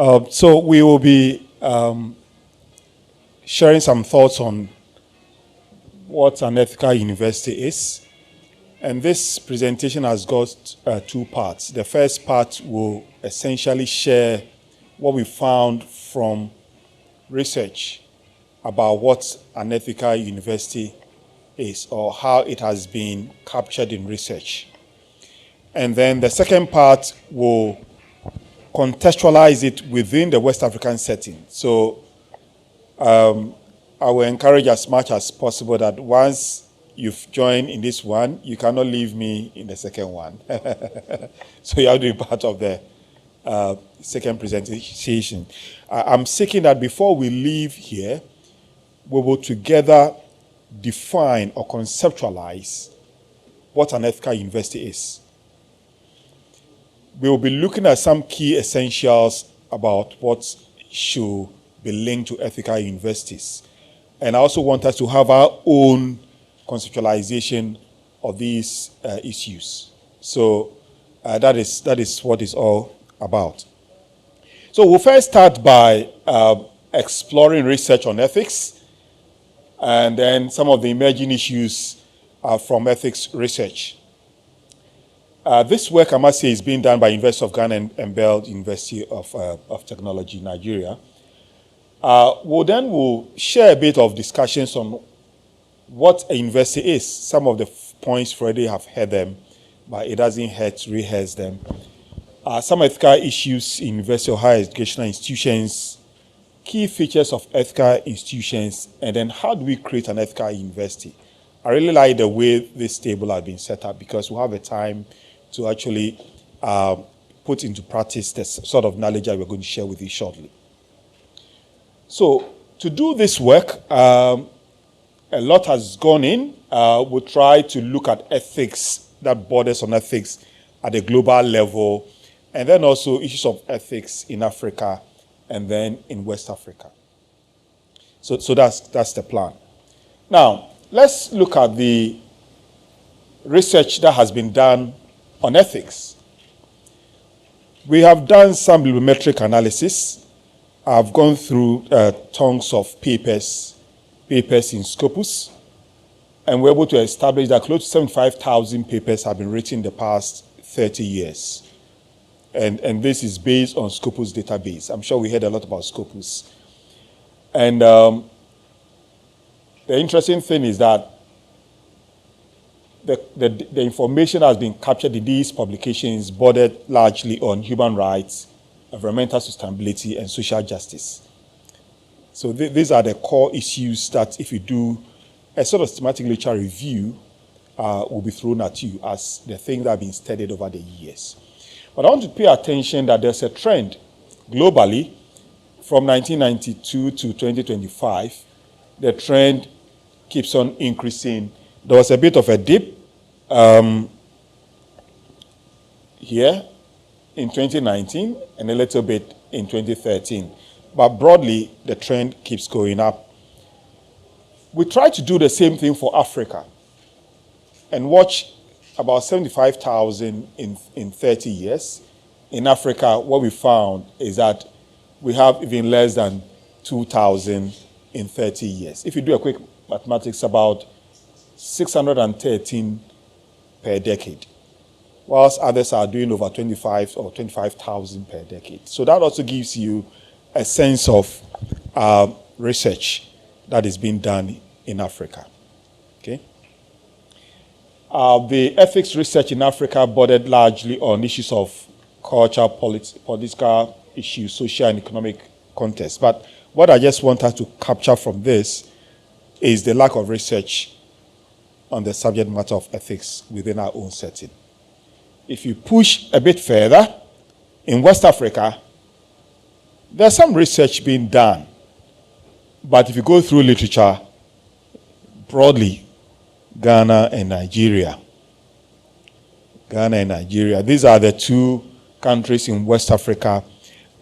So we will be sharing some thoughts on what an ethical university is. And this presentation has got two parts. The first part will essentially share what we found from research about what an ethical university is, or how it has been captured in research. And then the second part will contextualize it within the West African setting. So I will encourage as much as possible that once you've joined in this one, you cannot leave me in the second one. So you have to be part of the second presentation. I'm seeking that before we leave here, we will together define or conceptualize what an ethical university is. We will be looking at some key essentials about what should be linked to ethical universities. And I also want us to have our own conceptualization of these issues. So that is what it's all about. So we'll first start by exploring research on ethics, and then some of the emerging issues from ethics research. This work, I must say, is being done by University of Ghana and Bell University of Technology, Nigeria. We'll share a bit of discussions on what a university is. Some of the points already have heard them, but it doesn't hurt to rehearse them. Some ethical issues in university or higher educational institutions, key features of ethical institutions, and then how do we create an ethical university? I really like the way this table has been set up because we'll have a time to actually put into practice the sort of knowledge that we're going to share with you shortly. So to do this work, a lot has gone in. We'll try to look at ethics that borders on ethics at a global level, and then also issues of ethics in Africa and then in West Africa. So that's the plan. Now, let's look at the research that has been done on ethics. We have done some bibliometric analysis. I've gone through tons of papers in Scopus, and we're able to establish that close to 75,000 papers have been written in the past 30 years. And this is based on Scopus database. I'm sure we heard a lot about Scopus. And the interesting thing is that the information that has been captured in these publications bordered largely on human rights, environmental sustainability, and social justice. So these are the core issues that if you do a sort of systematic literature review, will be thrown at you as the things that have been studied over the years. But I want to pay attention that there's a trend globally from 1992 to 2025. The trend keeps on increasing. There was a bit of a dip here in 2019 and a little bit in 2013. But broadly, the trend keeps going up. We try to do the same thing for Africa and watch about 75,000 in 30 years. In Africa, what we found is that we have even less than 2,000 in 30 years. If you do a quick mathematics, about 613 per decade, whilst others are doing over 25 or 25,000 per decade. So that also gives you a sense of research that is being done in Africa. Okay. The ethics research in Africa bordered largely on issues of culture, political issues, social and economic context. But what I just want us to capture from this is the lack of research on the subject matter of ethics within our own setting. If you push a bit further, in West Africa, there's some research being done. But if you go through literature, broadly, Ghana and Nigeria, these are the two countries in West Africa,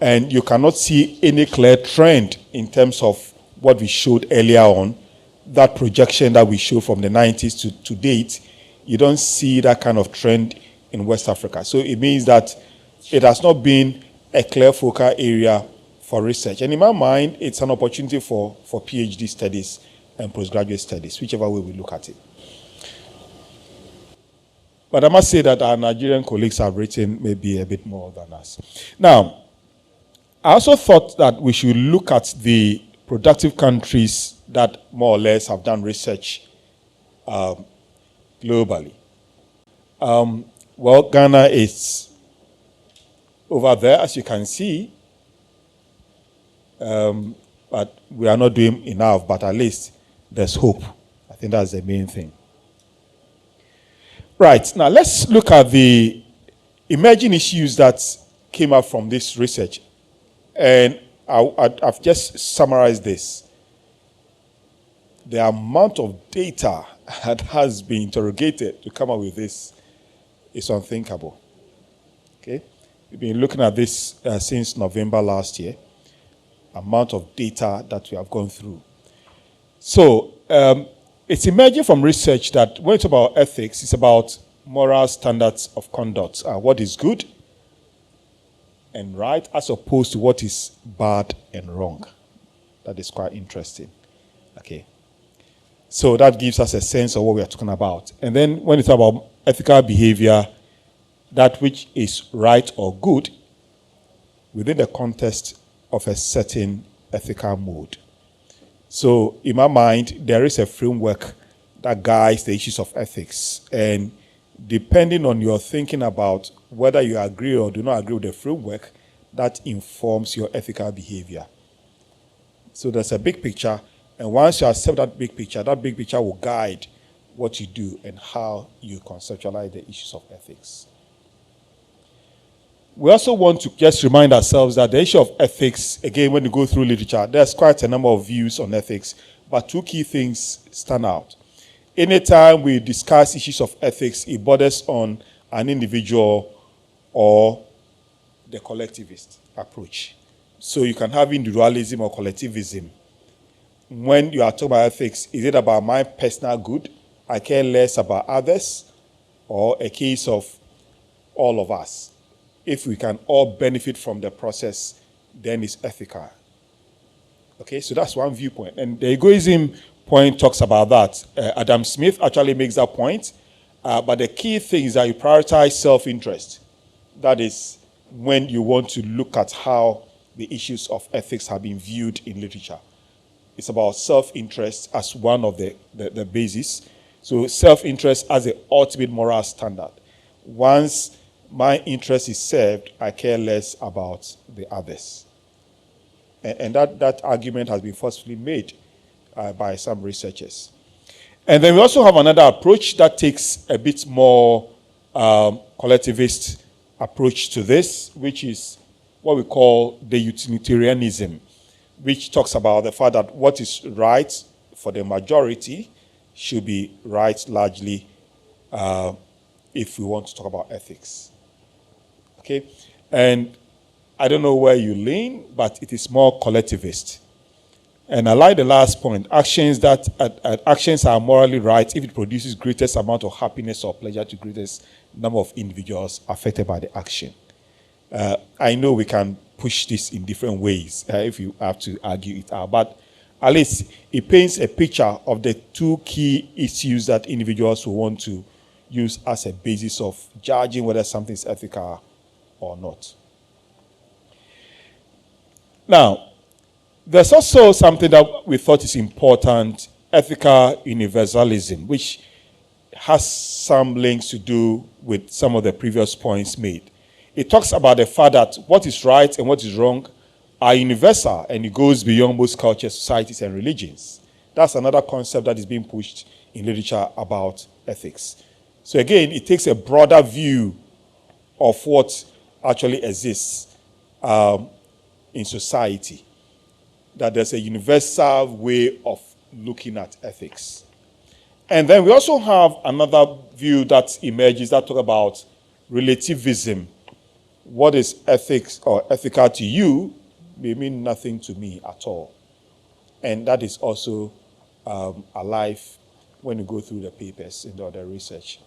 and you cannot see any clear trend in terms of what we showed earlier on, that projection that we showed from the 90s to date. You don't see that kind of trend in West Africa. So it means that it has not been a clear focal area for research. And in my mind, it's an opportunity for PhD studies and postgraduate studies, whichever way we look at it. But I must say that our Nigerian colleagues have written maybe a bit more than us. Now, I also thought that we should look at the productive countries that more or less have done research globally. Well, Ghana is over there, as you can see, but we are not doing enough, but at least there's hope. I think that's the main thing. Right, now let's look at the emerging issues that came up from this research. And I've just summarized this. The amount of data that has been interrogated to come up with this is unthinkable. Okay? We've been looking at this since November last year. Amount of data that we have gone through. So, it's emerging from research that when it's about ethics, it's about moral standards of conduct, what is good and right, as opposed to what is bad and wrong. That is quite interesting. Okay. So that gives us a sense of what we are talking about. And then when it's about ethical behavior, that which is right or good within the context of a certain ethical mode. So in my mind, there is a framework that guides the issues of ethics. And depending on your thinking about whether you agree or do not agree with the framework, that informs your ethical behavior. So there's a big picture, and once you accept that big picture will guide what you do and how you conceptualize the issues of ethics. We also want to just remind ourselves that the issue of ethics, again, when you go through literature, there's quite a number of views on ethics, but two key things stand out. Anytime we discuss issues of ethics, it borders on an individual or the collectivist approach. So you can have individualism or collectivism. When you are talking about ethics, is it about my personal good? I care less about others, or a case of all of us? If we can all benefit from the process, then it's ethical. Okay, so that's one viewpoint. And the egoism point talks about that. Adam Smith actually makes that point. But the key thing is that you prioritize self-interest. That is when you want to look at how the issues of ethics have been viewed in literature. It's about self-interest as one of the bases. So self-interest as the ultimate moral standard. Once my interest is served, I care less about the others. And that argument has been forcefully made by some researchers. And then we also have another approach that takes a bit more collectivist approach to this, which is what we call the utilitarianism, which talks about the fact that what is right for the majority should be right largely if we want to talk about ethics. Okay? And I don't know where you lean, but it is more collectivist. And I like the last point. Actions are morally right if it produces greatest amount of happiness or pleasure to greatest number of individuals affected by the action. I know we can push this in different ways if you have to argue it out, but at least it paints a picture of the two key issues that individuals will want to use as a basis of judging whether something is ethical or not. Now, there's also something that we thought is important, ethical universalism, which has some links to do with some of the previous points made. It talks about the fact that what is right and what is wrong are universal, and it goes beyond most cultures, societies, and religions. That's another concept that is being pushed in literature about ethics. So again, it takes a broader view of what actually exists in society, that there's a universal way of looking at ethics. And then we also have another view that emerges that talk about relativism. What is ethics or ethical to you may mean nothing to me at all. And that is also alive when you go through the papers and the other research.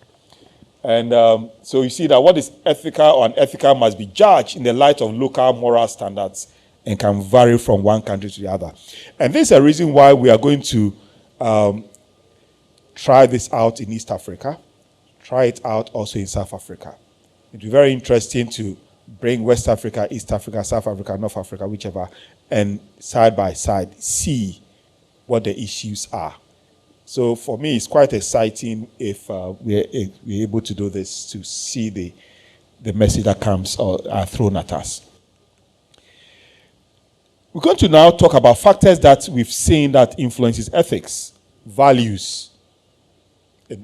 And so you see that what is ethical or unethical must be judged in the light of local moral standards and can vary from one country to the other. And this is a reason why we are going to try this out in East Africa, try it out also in South Africa. It'll be very interesting to bring West Africa, East Africa, South Africa, North Africa, whichever, and side by side see what the issues are. So for me, it's quite exciting if we're able to do this, to see the message that comes or are thrown at us. We're going to now talk about factors that we've seen that influences ethics, values.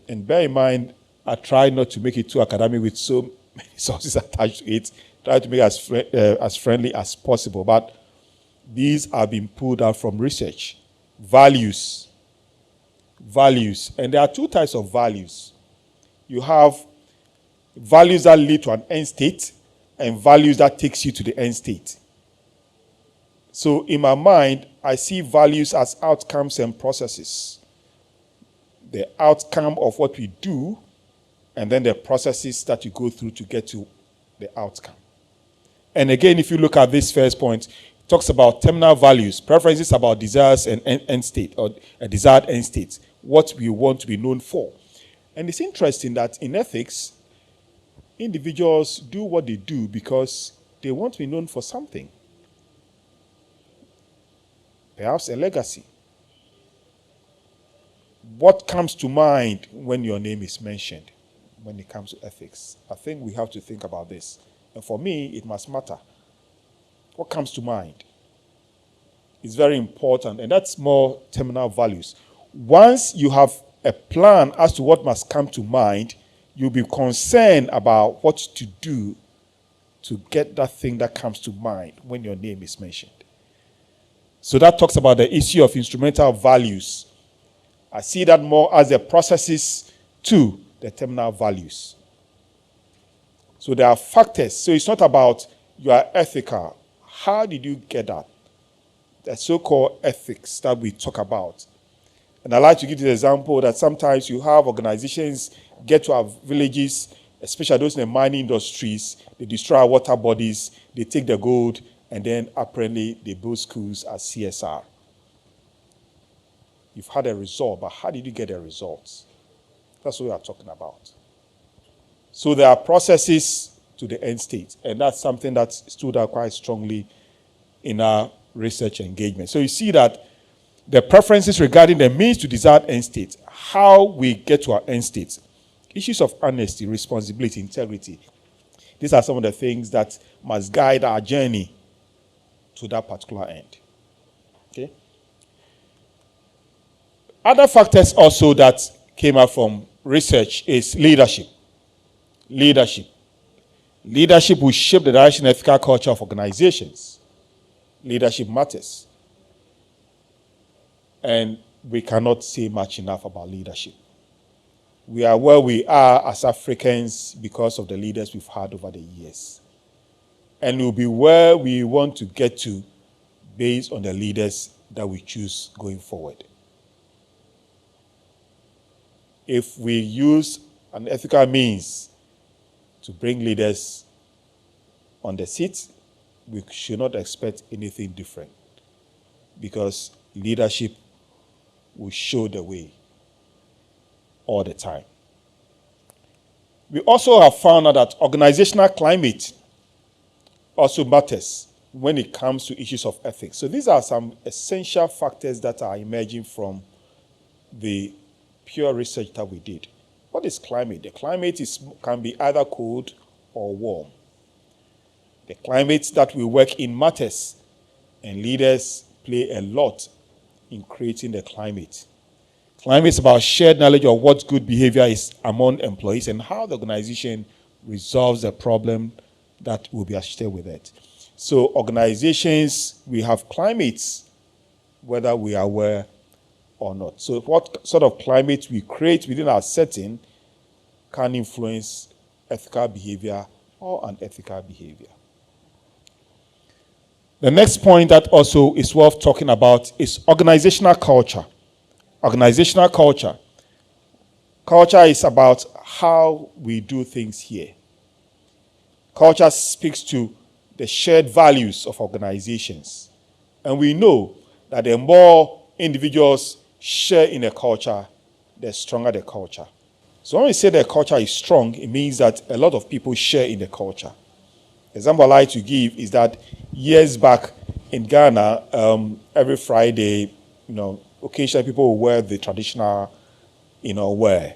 And bear in mind, I try not to make it too academic with so many sources attached to it. Try to make it as friendly as possible. But these are being pulled out from research. Values. And there are two types of values. You have values that lead to an end state and values that takes you to the end state. So in my mind, I see values as outcomes and processes. The outcome of what we do, and then the processes that you go through to get to the outcome. And again, if you look at this first point, it talks about terminal values, preferences about desires and end state, or a desired end state, what we want to be known for. And it's interesting that in ethics, individuals do what they do because they want to be known for something. Perhaps a legacy. What comes to mind when your name is mentioned when it comes to ethics? I think we have to think about this. And for me, it must matter. What comes to mind? It's very important, and that's more terminal values. Once you have a plan as to what must come to mind, you'll be concerned about what to do to get that thing that comes to mind when your name is mentioned. So that talks about the issue of instrumental values. I see that more as the processes to the terminal values. So there are factors. So it's not about you are ethical. How did you get that? The so-called ethics that we talk about. And I like to give the example that sometimes you have organizations get to our villages, especially those in the mining industries, they destroy our water bodies, they take the gold, and then apparently they build schools as CSR. You've had a result, but how did you get the results? That's what we are talking about. So there are processes to the end state, and that's something that stood out quite strongly in our research engagement. So you see that the preferences regarding the means to desired end state, how we get to our end state, issues of honesty, responsibility, integrity. These are some of the things that must guide our journey to that particular end. Okay? Other factors also that came out from research is leadership. Leadership will shape the direction and ethical culture of organizations. Leadership matters. And we cannot say much enough about leadership. We are where we are as Africans because of the leaders we've had over the years. And we'll be where we want to get to based on the leaders that we choose going forward. If we use an ethical means to bring leaders on the seat, we should not expect anything different, because leadership will show the way all the time. We also have found out that organizational climate also matters when it comes to issues of ethics. So these are some essential factors that are emerging from the pure research that we did. What is climate? The climate can be either cold or warm. The climate that we work in matters, and leaders play a lot in creating the climate. Climate is about shared knowledge of what good behavior is among employees and how the organization resolves the problem that will be associated with it. So organizations, we have climates, whether we are aware or not. So what sort of climate we create within our setting can influence ethical behavior or unethical behavior. The next point that also is worth talking about is organizational culture. Organizational culture. Culture is about how we do things here. Culture speaks to the shared values of organizations. And we know that the more individuals share in a culture, the stronger the culture. So when we say the culture is strong, it means that a lot of people share in the culture. The example I like to give is that years back in Ghana, every Friday, occasionally people will wear the traditional, wear,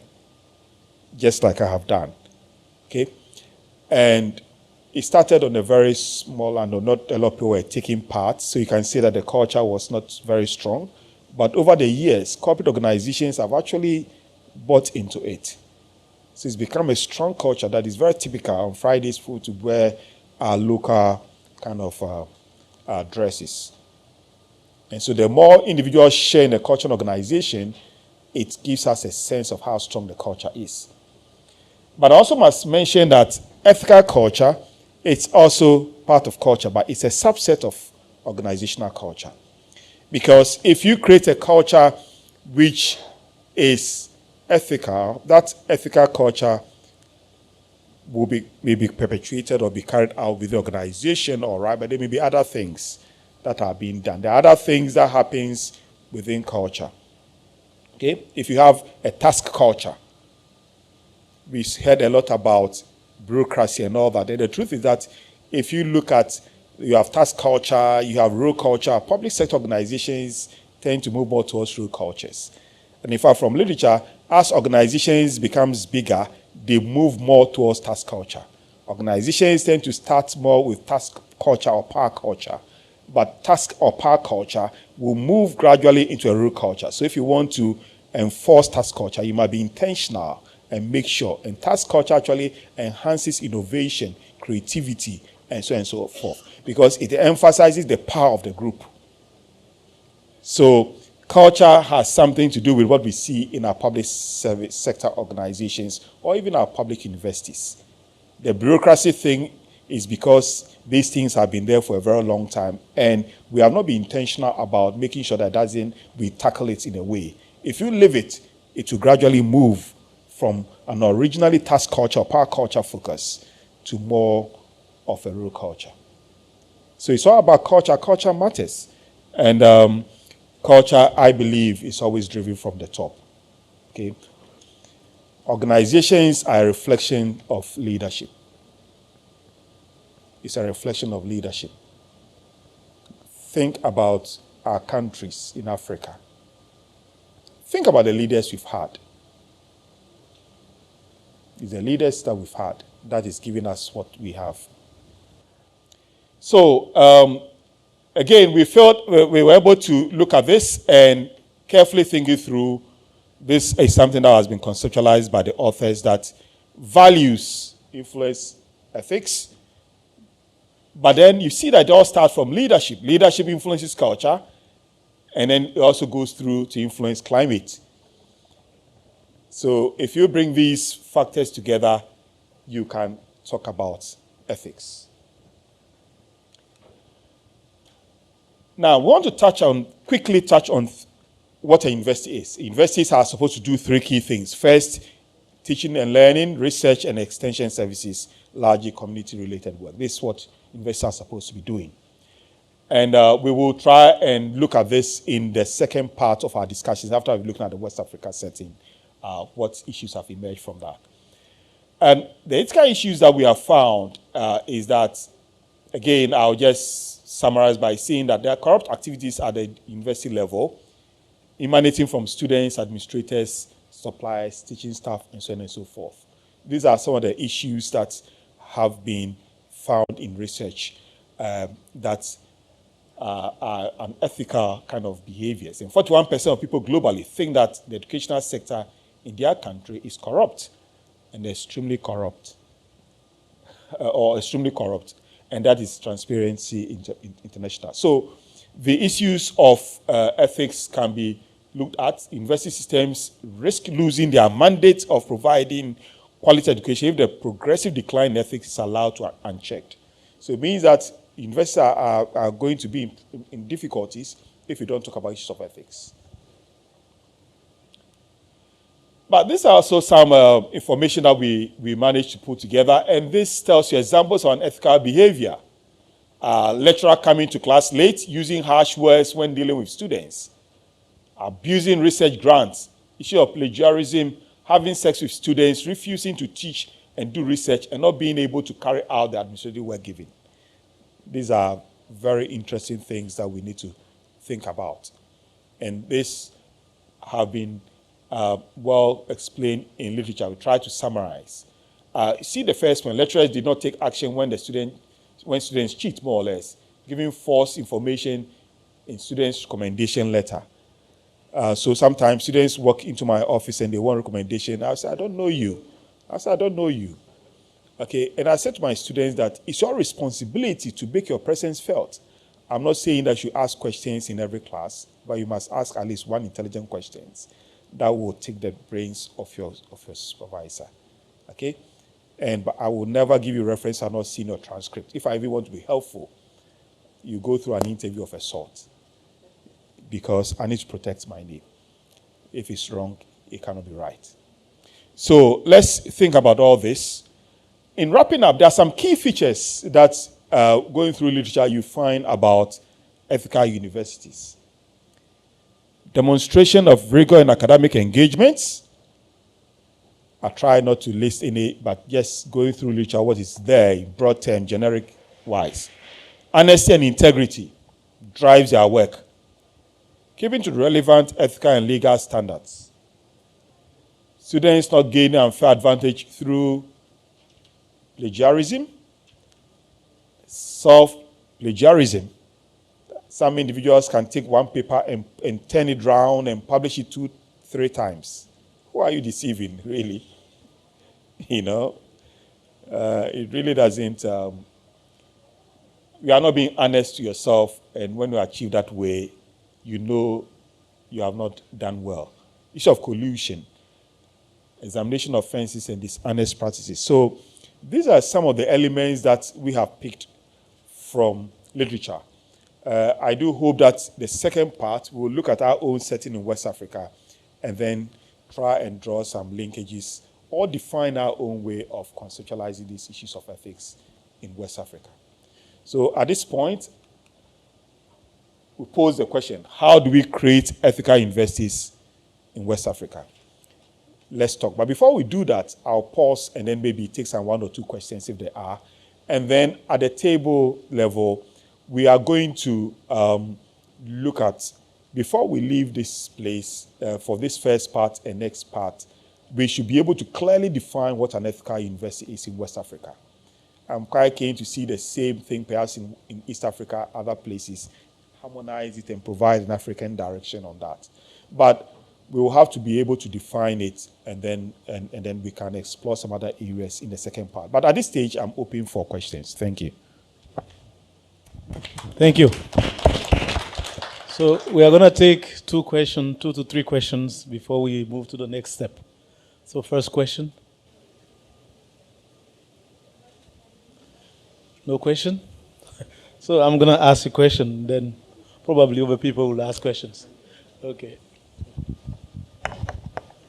just like I have done. Okay? And it started on a very small and not a lot of people were taking part, so you can see that the culture was not very strong. But over the years, corporate organizations have actually bought into it. So it's become a strong culture that is very typical on Fridays for to wear our local kind of dresses. And so the more individuals share in a cultural organization, it gives us a sense of how strong the culture is. But I also must mention that ethical culture, it's also part of culture, but it's a subset of organizational culture. Because if you create a culture which is ethical, that ethical culture may be perpetuated or be carried out with the organization, all right, but there may be other things that are being done. There are other things that happens within culture. Okay? If you have a task culture, we heard a lot about bureaucracy and all that. And the truth is that if you look at, you have task culture, you have rule culture, public sector organizations tend to move more towards rule cultures. And in fact, from literature, as organizations becomes bigger, they move more towards task culture. Organizations tend to start more with task culture or power culture, but task or power culture will move gradually into a rule culture. So if you want to enforce task culture, you might be intentional and make sure. And task culture actually enhances innovation, creativity, and so on and so forth, because it emphasizes the power of the group. So culture has something to do with what we see in our public service sector organizations or even our public universities. The bureaucracy thing is because these things have been there for a very long time, and we have not been intentional about making sure that we tackle it in a way. If you leave it, it will gradually move from an originally task culture, power culture focus, to more of a rule culture. So it's all about culture. Culture matters. And culture, I believe, is always driven from the top. Okay? Organizations are a reflection of leadership. It's a reflection of leadership. Think about our countries in Africa. Think about the leaders we've had. It's the leaders that we've had that is giving us what we have. So, again, we felt we were able to look at this and carefully think it through. This is something that has been conceptualized by the authors, that values influence ethics. But then you see that it all starts from leadership. Leadership influences culture, and then it also goes through to influence climate. So if you bring these factors together, you can talk about ethics. Now, I want to quickly touch on what an university is. Universities are supposed to do three key things. First, teaching and learning, research and extension services, largely community-related work. This is what universities are supposed to be doing. And we will try and look at this in the second part of our discussions after we've looked at the West Africa setting, what issues have emerged from that. And the ethical issues that we have found is that, again, I'll just summarize by saying that there are corrupt activities at the university level, emanating from students, administrators, suppliers, teaching staff, and so on and so forth. These are some of the issues that have been found in research that are unethical kind of behaviors. And 41% of people globally think that the educational sector in their country is corrupt, and extremely corrupt, and that is Transparency International. So the issues of ethics can be looked at. University systems risk losing their mandate of providing quality education if the progressive decline in ethics is allowed to unchecked. So it means that universities are going to be in difficulties if you don't talk about issues of ethics. But these are also some information that we managed to put together, and this tells you examples on ethical behavior. Lecturer coming to class late, using harsh words when dealing with students, abusing research grants, issue of plagiarism, having sex with students, refusing to teach and do research, and not being able to carry out the administrative work given. These are very interesting things that we need to think about. And this have been well explained in literature. We try to summarize. See the first one, lecturers did not take action when students cheat, more or less, giving false information in students' recommendation letter. So sometimes students walk into my office and they want recommendation. I say, I don't know you. Okay, and I said to my students that it's your responsibility to make your presence felt. I'm not saying that you ask questions in every class, but you must ask at least one intelligent questions that will take the brains of your supervisor. Okay? But I will never give you reference. I've not seen your transcript. If I even want to be helpful, you go through an interview of a sort, because I need to protect my name. If it's wrong, it cannot be right. So let's think about all this. In wrapping up, there are some key features that going through literature you find about ethical universities. Demonstration of rigor in academic engagements. I try not to list any, but just going through literature, what is there in broad term, generic wise. Honesty and integrity drives their work. Keeping to relevant ethical and legal standards. Students not gaining unfair advantage through plagiarism, self-plagiarism. Some individuals can take one paper and turn it around and publish it 2-3 times. Who are you deceiving, really? It really doesn't. You are not being honest to yourself, and when you achieve that way, you know you have not done well. Issue of collusion, examination offenses, and dishonest practices. So these are some of the elements that we have picked from literature. I do hope that the second part will look at our own setting in West Africa and then try and draw some linkages or define our own way of conceptualizing these issues of ethics in West Africa. So at this point, we pose the question, how do we create ethical universities in West Africa? Let's talk. But before we do that, I'll pause and then maybe take some 1 or 2 questions if there are. And then at the table level, we are going to look at, before we leave this place, for this first part and next part, we should be able to clearly define what an ethical university is in West Africa. I'm quite keen to see the same thing perhaps in East Africa, other places, harmonize it and provide an African direction on that. But we will have to be able to define it, and then we can explore some other areas in the second part. But at this stage, I'm open for questions. Thank you. Thank you. So we are going to take 2 to 3 questions before we move to the next step. So first question. No question? So I'm going to ask a question, then probably other people will ask questions. Okay.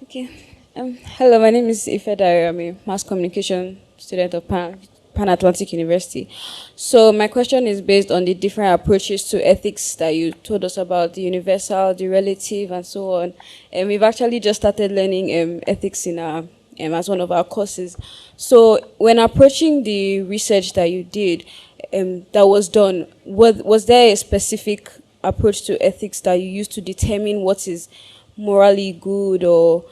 Okay. Hello, my name is Ife Dario. I'm a mass communication student of Pan-Atlantic University. So my question is based on the different approaches to ethics that you told us about, the universal, the relative, and so on. And we've actually just started learning ethics in our as one of our courses. So when approaching the research that you did, that was done, was there a specific approach to ethics that you used to determine what is morally good or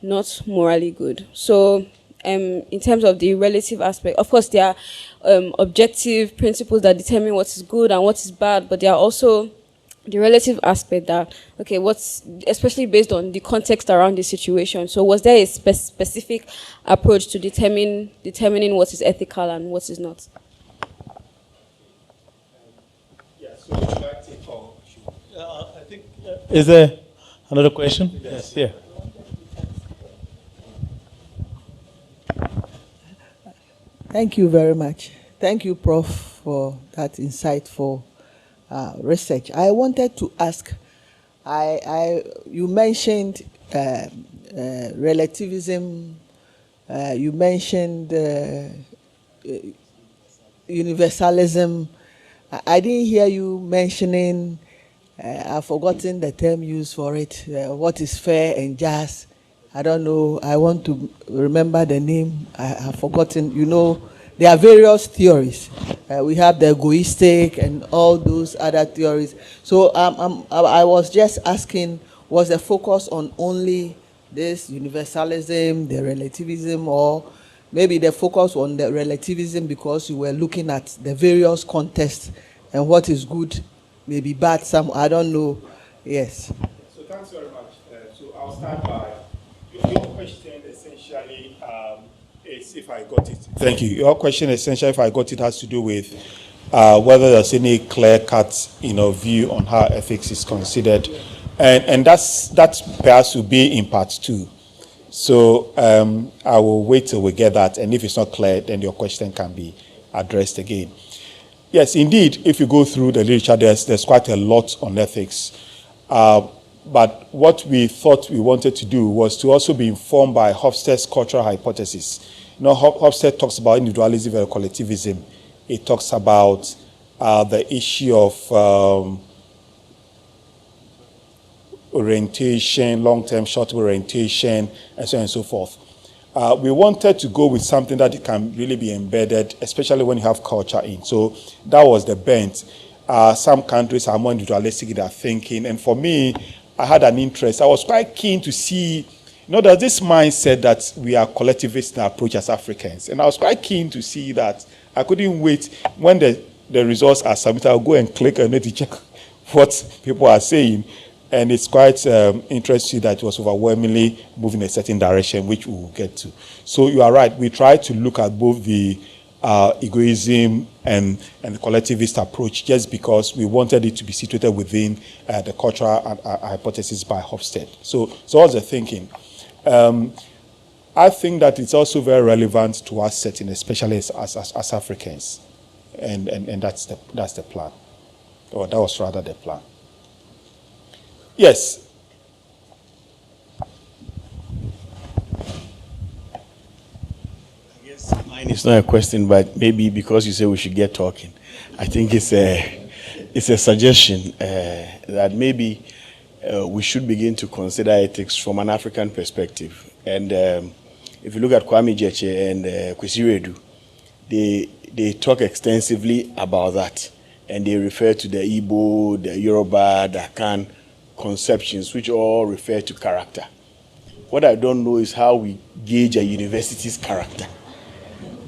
not morally good? So in terms of the relative aspect, of course there are objective principles that determine what is good and what is bad, but there are also the relative aspect that, okay, what's, especially based on the context around the situation. So was there a specific approach to determining what is ethical and what is not? Yeah, so would you like to take or I think, is there another question? Yes. Yeah. Thank you very much. Thank you, Prof, for that insightful research. I wanted to ask, you mentioned relativism, you mentioned universalism. I didn't hear you mentioning, I've forgotten the term used for it, what is fair and just. I don't know, I want to remember the name, I have forgotten. You know, there are various theories. We have the egoistic and all those other theories. So I was just asking, was the focus on only this universalism, the relativism, or maybe the focus on the relativism because you were looking at the various contexts and what is good, maybe bad, some, I don't know. Yes. So thanks very much. So I'll start by your question essentially is if I got it. Thank you. Your question essentially, if I got it, has to do with whether there's any clear-cut, view on how ethics is considered, and that perhaps will be in part 2. So I will wait till we get that, and if it's not clear, then your question can be addressed again. Yes, indeed, if you go through the literature, there's quite a lot on ethics. But what we thought we wanted to do was to also be informed by Hofstede's cultural hypothesis. Hofstede talks about individualism and collectivism. It talks about the issue of orientation, long-term, short-term orientation, and so on and so forth. We wanted to go with something that can really be embedded, especially when you have culture in. So that was the bent. Some countries are more individualistic in their thinking, and for me, I had an interest. I was quite keen to see, there's this mindset that we are collectivist in our approach as Africans, and I was quite keen to see that. I couldn't wait. When the results are submitted, I'll go and click on it to check what people are saying. And it's quite interesting that it was overwhelmingly moving in a certain direction, which we will get to. So you are right. We try to look at both the egoism and the collectivist approach just because we wanted it to be situated within the cultural hypothesis by Hofstede. So what's the thinking? I think that it's also very relevant to our setting, especially as Africans. And that's the plan. Or that was rather the plan. Yes. I guess mine is not a question, but maybe because you say we should get talking, I think it's a suggestion that maybe we should begin to consider ethics from an African perspective. And if you look at Kwame Gyekye and Kwesi Redu, they talk extensively about that, and they refer to the Igbo, the Yoruba, the Akan conceptions, which all refer to character. What I don't know is how we gauge a university's character.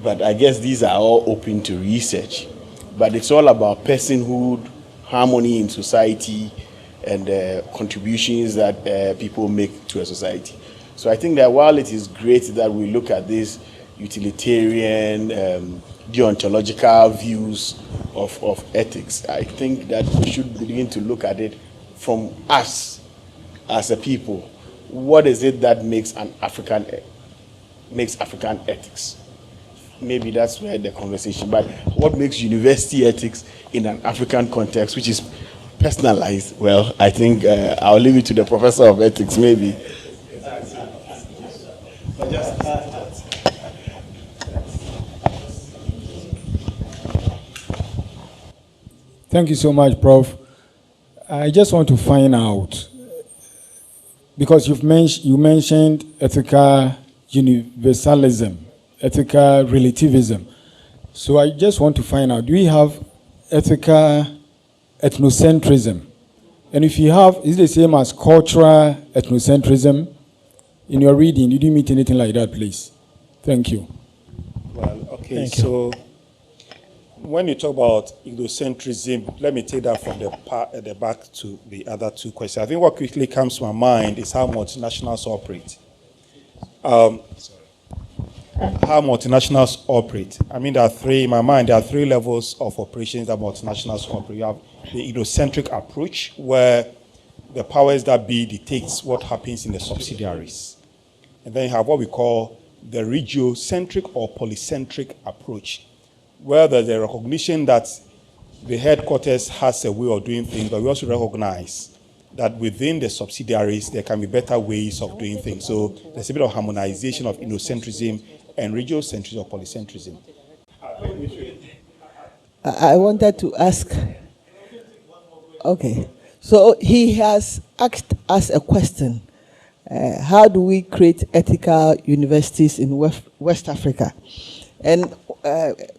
But I guess these are all open to research. But it's all about personhood, harmony in society, and contributions that people make to a society. So I think that while it is great that we look at these utilitarian, deontological views of ethics, I think that we should begin to look at it from us as a people. What is it that makes African ethics? Maybe that's where the conversation, but what makes university ethics in an African context, which is personalized? Well, I think I'll leave it to the professor of ethics, maybe. Thank you so much, Prof. I just want to find out, because you mentioned ethical universalism, ethical relativism. So I just want to find out, do we have ethical ethnocentrism? And if you have, is it the same as cultural ethnocentrism? In your reading, did you meet anything like that, please? Thank you. Well, okay, so when you talk about egocentrism, let me take that from the back to the other two questions. I think what quickly comes to my mind is how multinationals operate. How multinationals operate. I mean, in my mind, there are three levels of operations that multinationals operate. You have the egocentric approach, where the powers that be dictates what happens in the subsidiaries. And then you have what we call the regiocentric or polycentric approach, where there's a recognition that the headquarters has a way of doing things, but we also recognize that within the subsidiaries there can be better ways of doing things. So there's a bit of harmonization of ethnocentrism and regionocentrism or polycentrism. I wanted to ask. Okay, so he has asked us a question. How do we create ethical universities in West Africa? And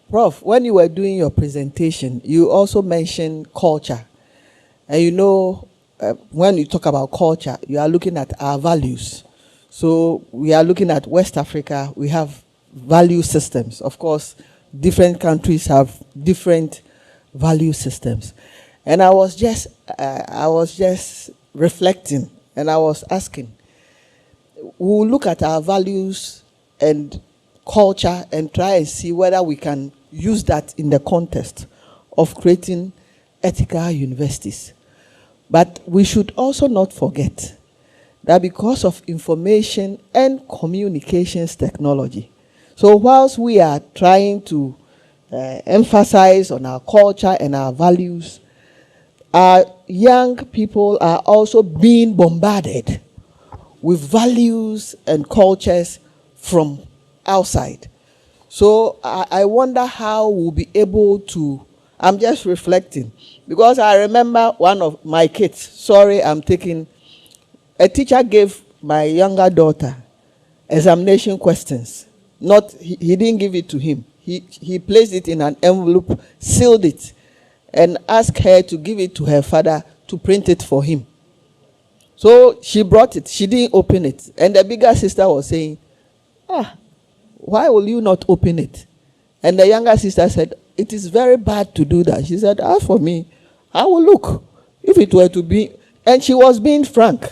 Prof, when you were doing your presentation, you also mentioned culture. And you know, when you talk about culture, you are looking at our values. So we are looking at West Africa, we have value systems. Of course, different countries have different value systems. And I was just reflecting, and I was asking, we'll look at our values and culture and try and see whether we can use that in the context of creating ethical universities. But we should also not forget that because of information and communications technology, so whilst we are trying to emphasize on our culture and our values, our young people are also being bombarded with values and cultures from outside. So I wonder how we'll be able to, I'm just reflecting, because I remember one of my kids, a teacher gave my younger daughter examination questions. He didn't give it to him. He placed it in an envelope, sealed it, and asked her to give it to her father to print it for him. So she brought it. She didn't open it. And the bigger sister was saying, why will you not open it? And the younger sister said, it is very bad to do that. She said, as for me, I will look. If it were to be, and she was being frank.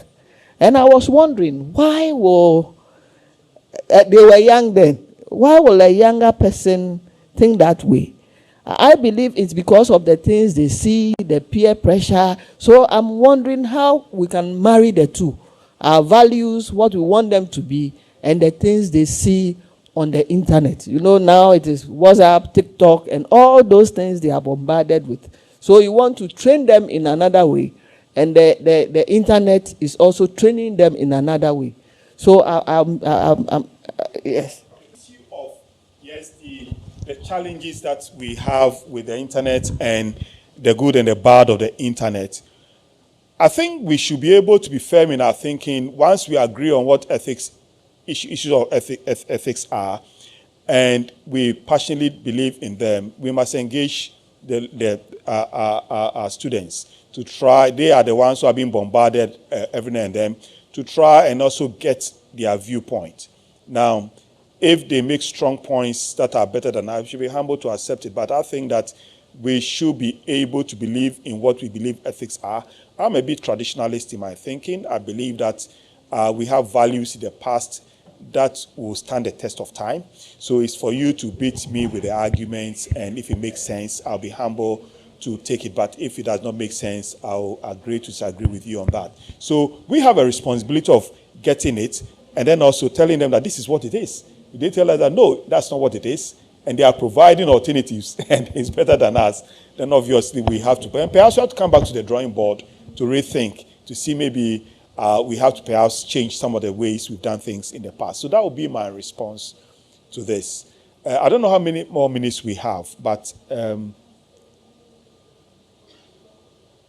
And I was wondering, why will, they were young then, why will a younger person think that way? I believe it's because of the things they see, the peer pressure. So I'm wondering how we can marry the two. Our values, what we want them to be, and the things they see on the internet. You know, now it is WhatsApp, TikTok, and all those things they are bombarded with. So you want to train them in another way, and the internet is also training them in another way. So yes. Yes, the challenges that we have with the internet and the good and the bad of the internet. I think we should be able to be firm in our thinking once we agree on what issues of ethics are, and we passionately believe in them. We must engage our students to try. They are the ones who are being bombarded every now and then, to try and also get their viewpoint. Now, if they make strong points that are better than ours, we should be humble to accept it. But I think that we should be able to believe in what we believe ethics are. I'm a bit traditionalist in my thinking. I believe that we have values in the past that will stand the test of time. So it's for you to beat me with the arguments, and if it makes sense, I'll be humble to take it. But if it does not make sense, I'll agree to disagree with you on that. So we have a responsibility of getting it and then also telling them that this is what it is. If they tell us that, no, that's not what it is, and they are providing alternatives and it's better than us, then obviously we have to. And perhaps we have to come back to the drawing board to rethink, to see maybe we have to perhaps change some of the ways we've done things in the past. So that would be my response to this. I don't know how many more minutes we have, but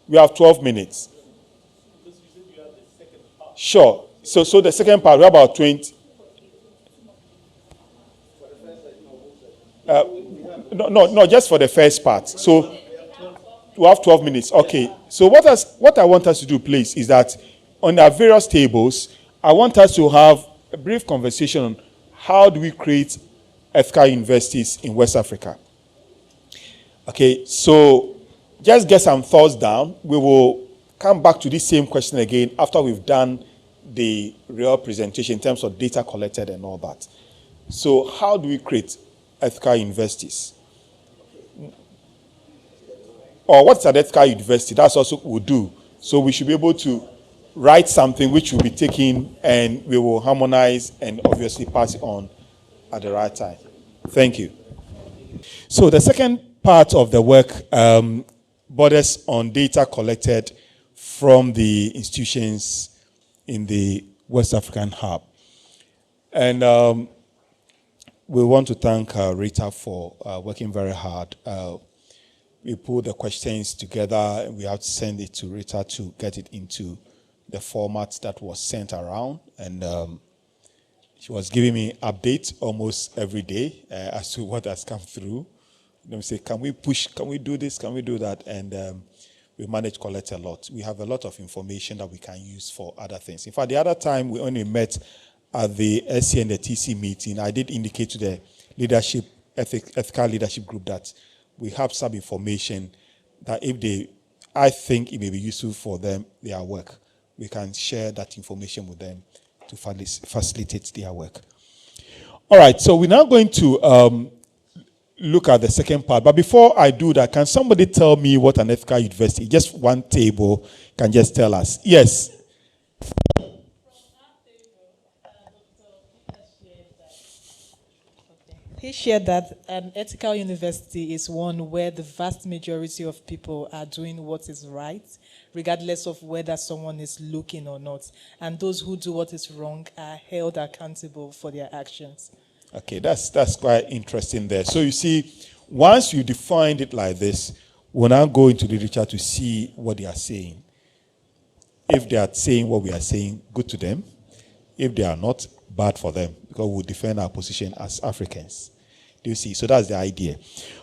we have 12 minutes. Sure. So the second part, we're about 20. No, just for the first part. So we have 12 minutes. Okay. So what I want us to do, please, is that on our various tables, I want us to have a brief conversation on how do we create ethical universities in West Africa. Okay, so just get some thoughts down. We will come back to this same question again after we've done the real presentation in terms of data collected and all that. So how do we create ethical universities? Or what's an ethical university? That's also what we'll do. So we should be able to write something which will be taken and we will harmonize and obviously pass it on at the right time. Thank you. So the second part of the work borders on data collected from the institutions in the West African hub. And we want to thank Rita for working very hard. We put the questions together and we have to send it to Rita to get it into the format that was sent around. And she was giving me updates almost every day as to what has come through. Let me say, can we push, can we do this, can we do that? And we managed to collect a lot. We have a lot of information that we can use for other things. In fact, the other time we only met at the SC and the TC meeting, I did indicate to the leadership, ethical leadership group that we have some information that if they, I think it may be useful for them, their work, we can share that information with them to facilitate their work. All right, so we're now going to look at the second part. But before I do that, can somebody tell me what an ethical university is? Just one table can just tell us. Yes. He shared that an ethical university is one where the vast majority of people are doing what is right, regardless of whether someone is looking or not. And those who do what is wrong are held accountable for their actions. Okay, that's quite interesting there. So you see, once you defined it like this, we'll now go into the literature to see what they are saying. If they are saying what we are saying, good to them. If they are not, bad for them, because we'll defend our position as Africans. Do you see? So that's the idea.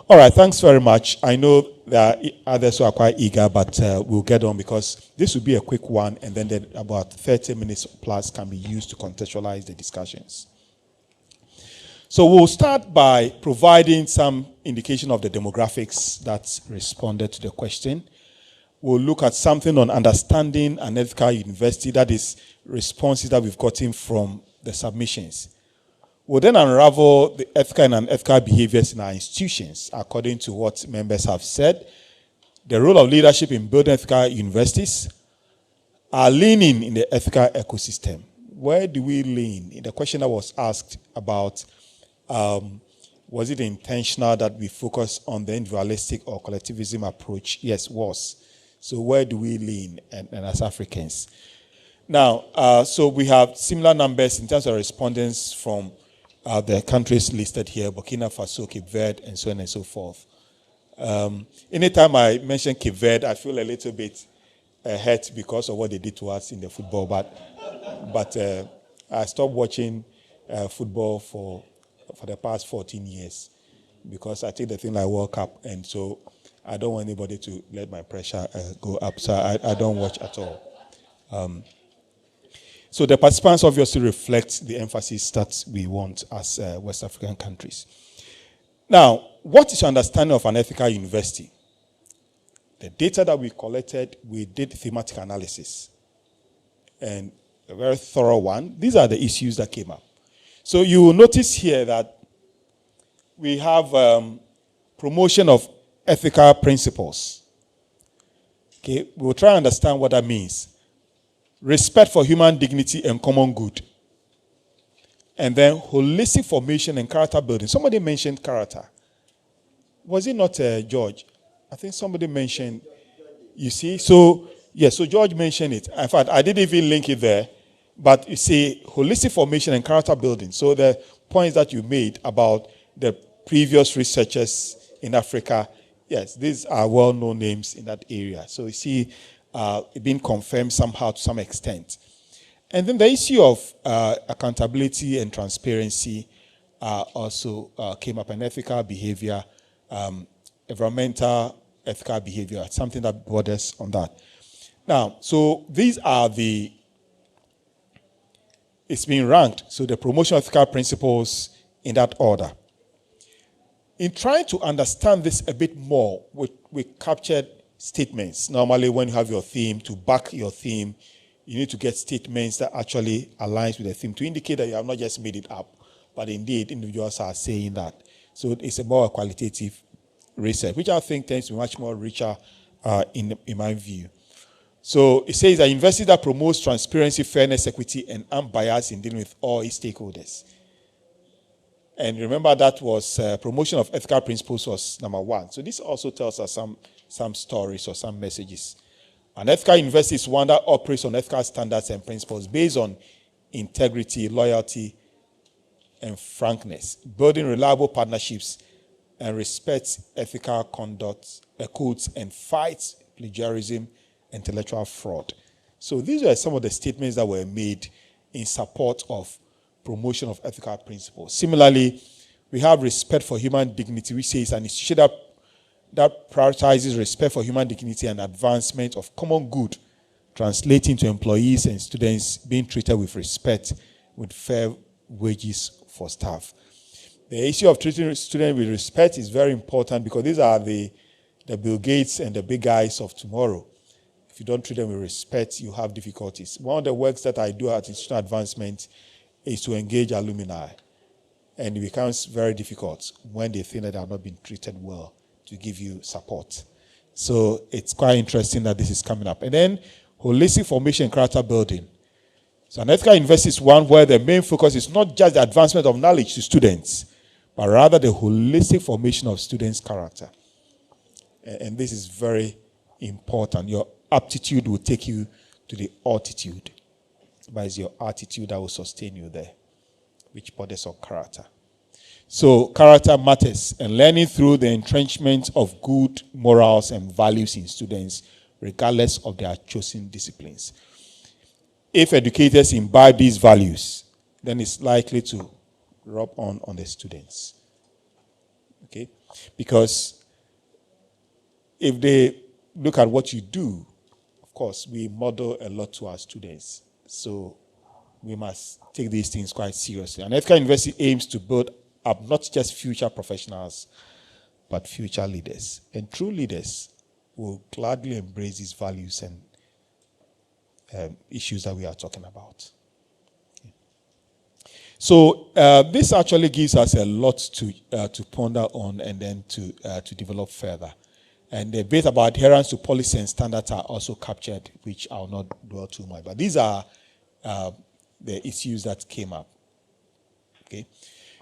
All right, thanks very much. I know there are others who are quite eager, but we'll get on because this will be a quick one, and then about 30 minutes plus can be used to contextualize the discussions. So we'll start by providing some indication of the demographics that responded to the question. We'll look at something on understanding an ethical university, that is responses that we've gotten from the submissions. We'll then unravel the ethical and unethical behaviors in our institutions, according to what members have said, the role of leadership in building ethical universities, our leaning in the ethical ecosystem. Where do we lean? The question that was asked about, was it intentional that we focus on the individualistic or collectivism approach? Yes, was. So where do we lean and as Africans? Now, so we have similar numbers in terms of respondents from the countries listed here, Burkina Faso, Cape Verde, and so on and so forth. Anytime I mention Cape Verde, I feel a little bit hurt because of what they did to us in the football. But I stopped watching football for the past 14 years because I take the thing like World Cup, and so I don't want anybody to let my pressure go up. So I don't watch at all. So the participants obviously reflect the emphasis that we want as West African countries. Now, what is your understanding of an ethical university? The data that we collected, we did thematic analysis, and a very thorough one. These are the issues that came up. So you will notice here that we have promotion of ethical principles. Okay, we'll try to understand what that means. Respect for human dignity and common good. And then holistic formation and character building. Somebody mentioned character. Was it not George? I think somebody mentioned, you see. So, yes, so George mentioned it. In fact, I didn't even link it there. But you see, holistic formation and character building. So the points that you made about the previous researchers in Africa, yes, these are well-known names in that area. So you see, it being confirmed somehow to some extent. And then the issue of accountability and transparency also came up, and ethical behavior, environmental ethical behavior, something that borders on that. Now, so these are it's being ranked, so the promotion of ethical principles in that order. In trying to understand this a bit more, we captured statements. Normally, when you have your theme, to back your theme, you need to get statements that actually aligns with the theme to indicate that you have not just made it up, but indeed individuals are saying that. So it's a more qualitative research, which I think tends to be much more richer in my view. So it says that university that promotes transparency, fairness, equity, and unbiased in dealing with all its stakeholders. And remember that was promotion of ethical principles was number one. So this also tells us some stories or some messages An ethical university is one that operates on ethical standards and principles based on integrity, loyalty, and frankness, building reliable partnerships and respects ethical conduct, codes, and fights plagiarism, intellectual fraud. So these are some of the statements that were made in support of promotion of ethical principles. Similarly, we have respect for human dignity, which says an institution that prioritizes respect for human dignity and advancement of common good, translating to employees and students being treated with respect, with fair wages for staff. The issue of treating students with respect is very important because these are the Bill Gates and the big guys of tomorrow. If you don't treat them with respect, you have difficulties. One of the works that I do at Institutional Advancement is to engage alumni. And it becomes very difficult when they think that they are not being treated well to give you support. So it's quite interesting that this is coming up. And then holistic formation and character building. So an ethical university is one where the main focus is not just the advancement of knowledge to students, but rather the holistic formation of students' character. And this is very important. Your aptitude will take you to the altitude, but it's your attitude that will sustain you there, which borders on character. So character matters, and learning through the entrenchment of good morals and values in students, regardless of their chosen disciplines. If educators imbibe these values, then it's likely to rub on the students. Okay? Because if they look at what you do, of course, we model a lot to our students. So we must take these things quite seriously. And ethical university aims to build up not just future professionals, but future leaders. And true leaders will gladly embrace these values and issues that we are talking about. Okay. So this actually gives us a lot to ponder on and then to develop further. And the bit about adherence to policy and standards are also captured, which I will not dwell too much. But these are the issues that came up. Okay.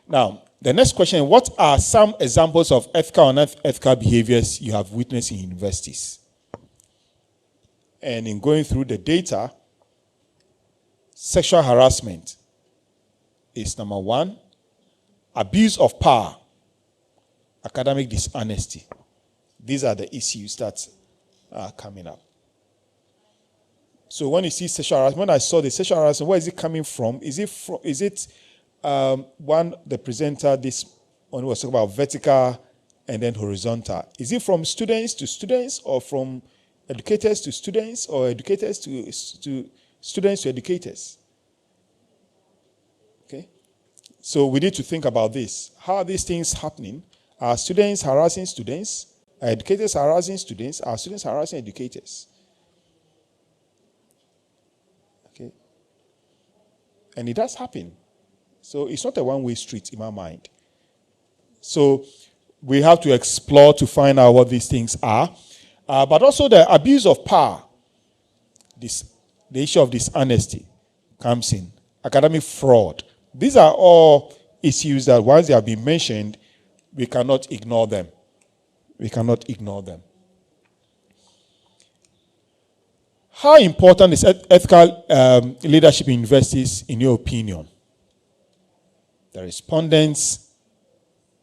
Now, the next question, what are some examples of ethical and unethical behaviors you have witnessed in universities? And in going through the data, sexual harassment is number one, abuse of power, academic dishonesty. These are the issues that are coming up. So when you see sexual harassment, when I saw the sexual harassment, where is it coming from? Is it one, the presenter, this one was talking about vertical and then horizontal. Is it from students to students, or from educators to students, or educators to students to educators? Okay. So we need to think about this. How are these things happening? Are students harassing students? Are educators harassing students? Are students harassing educators? Okay. And it does happen. So it's not a one-way street in my mind. So we have to explore to find out what these things are. But also the abuse of power, the issue of dishonesty comes in. Academic fraud. These are all issues that once they have been mentioned, we cannot ignore them. We cannot ignore them. How important is ethical leadership in universities, in your opinion? The respondents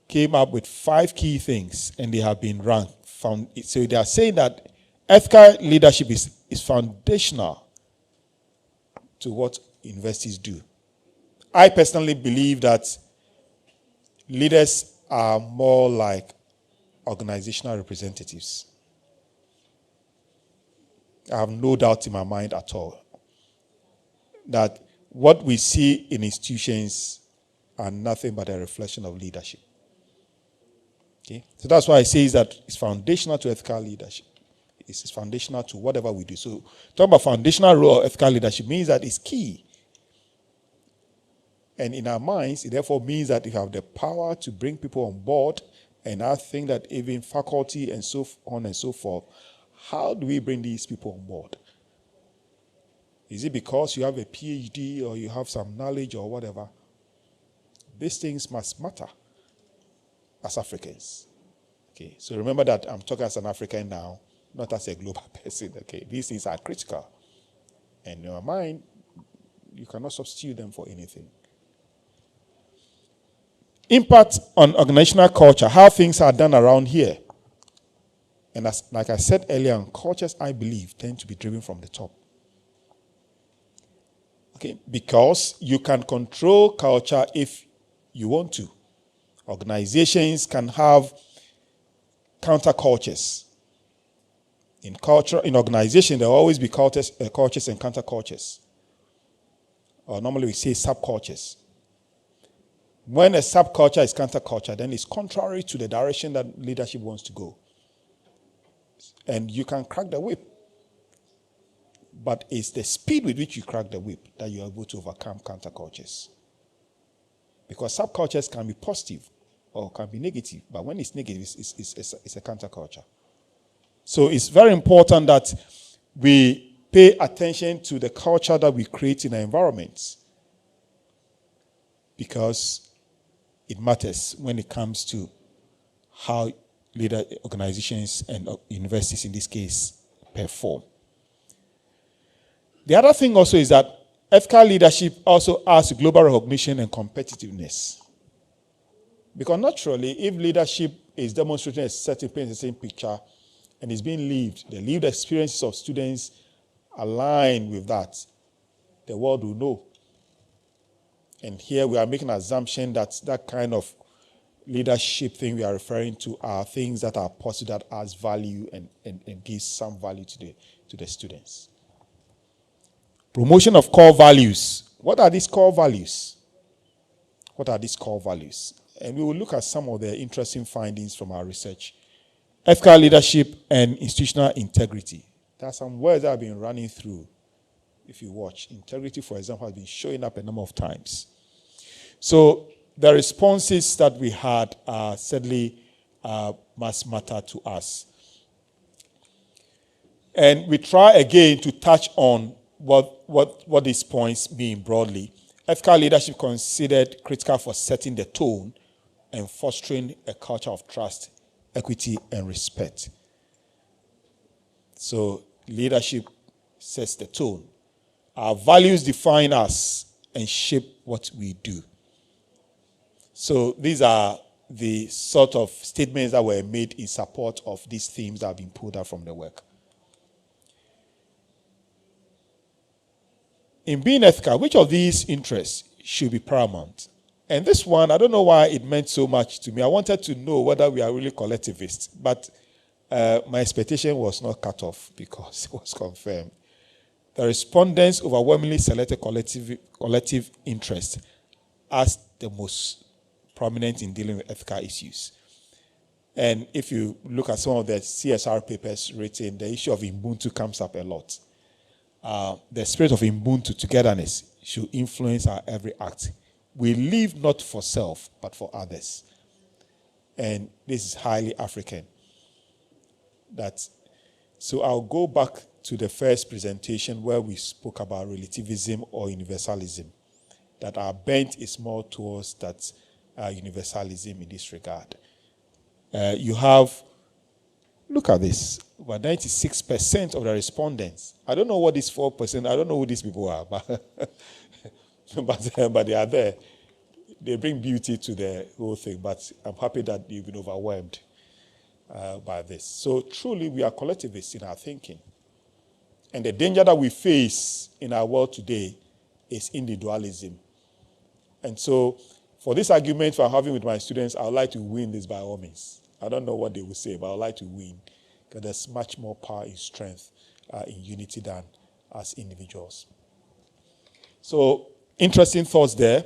came up with 5 key things, and they have been ranked. So they are saying that ethical leadership is foundational to what universities do. I personally believe that leaders are more like organizational representatives. I have no doubt in my mind at all that what we see in institutions are nothing but a reflection of leadership. Okay? So that's why I say that it's foundational to ethical leadership. It's foundational to whatever we do. So talking about foundational role of ethical leadership means that it's key. And in our minds, it therefore means that you have the power to bring people on board. And I think that even faculty and so on and so forth, how do we bring these people on board? Is it because you have a PhD or you have some knowledge or whatever? These things must matter as Africans. Okay, so remember that I'm talking as an African now, not as a global person. Okay, these things are critical. And in your mind, you cannot substitute them for anything. Impact on organizational culture, how things are done around here. And like I said earlier, cultures, I believe, tend to be driven from the top. Okay, because you can control culture if you want to. Organizations can have countercultures. In organization, there will always be cultures and countercultures. Or normally we say subcultures. When a subculture is counterculture, then it's contrary to the direction that leadership wants to go. And you can crack the whip. But it's the speed with which you crack the whip that you are able to overcome countercultures. Because subcultures can be positive or can be negative. But when it's negative, it's a counterculture. So it's very important that we pay attention to the culture that we create in our environments. Because it matters when it comes to how organizations and universities in this case perform. The other thing also is that ethical leadership also adds to global recognition and competitiveness. Because naturally, if leadership is demonstrating a certain pain, the same picture, and is being lived, the lived experiences of students align with that, the world will know. And here we are making an assumption that that kind of leadership thing we are referring to are things that are positive, that adds value and gives some value to the students. Promotion of core values. What are these core values? What are these core values? And we will look at some of the interesting findings from our research. Ethical leadership and institutional integrity. There are some words that have been running through. If you watch, integrity, for example, has been showing up a number of times. So the responses that we had certainly must matter to us. And we try again to touch on what these points mean broadly. Ethical leadership considered critical for setting the tone and fostering a culture of trust, equity, and respect. So leadership sets the tone. Our values define us and shape what we do. So these are the sort of statements that were made in support of these themes that have been pulled out from the work. In being ethical, which of these interests should be paramount? And this one, I don't know why it meant so much to me. I wanted to know whether we are really collectivists, but my expectation was not cut off because it was confirmed. The respondents overwhelmingly selected collective interest as the most prominent in dealing with ethical issues. And if you look at some of the CSR papers written, the issue of Ubuntu comes up a lot. The spirit of Ubuntu, togetherness, should influence our every act. We live not for self, but for others. And this is highly African. So I'll go back to the first presentation where we spoke about relativism or universalism, that our bent is more towards that universalism in this regard. Look at this, about 96% of the respondents. I don't know what this 4%, I don't know who these people are, but they are there. They bring beauty to the whole thing, but I'm happy that you've been overwhelmed by this. So truly, we are collectivists in our thinking. And the danger that we face in our world today is individualism. And so, for this argument I'm having with my students, I would like to win this by all means. I don't know what they will say, but I would like to win, because there's much more power in strength, in unity than as individuals. So, interesting thoughts there.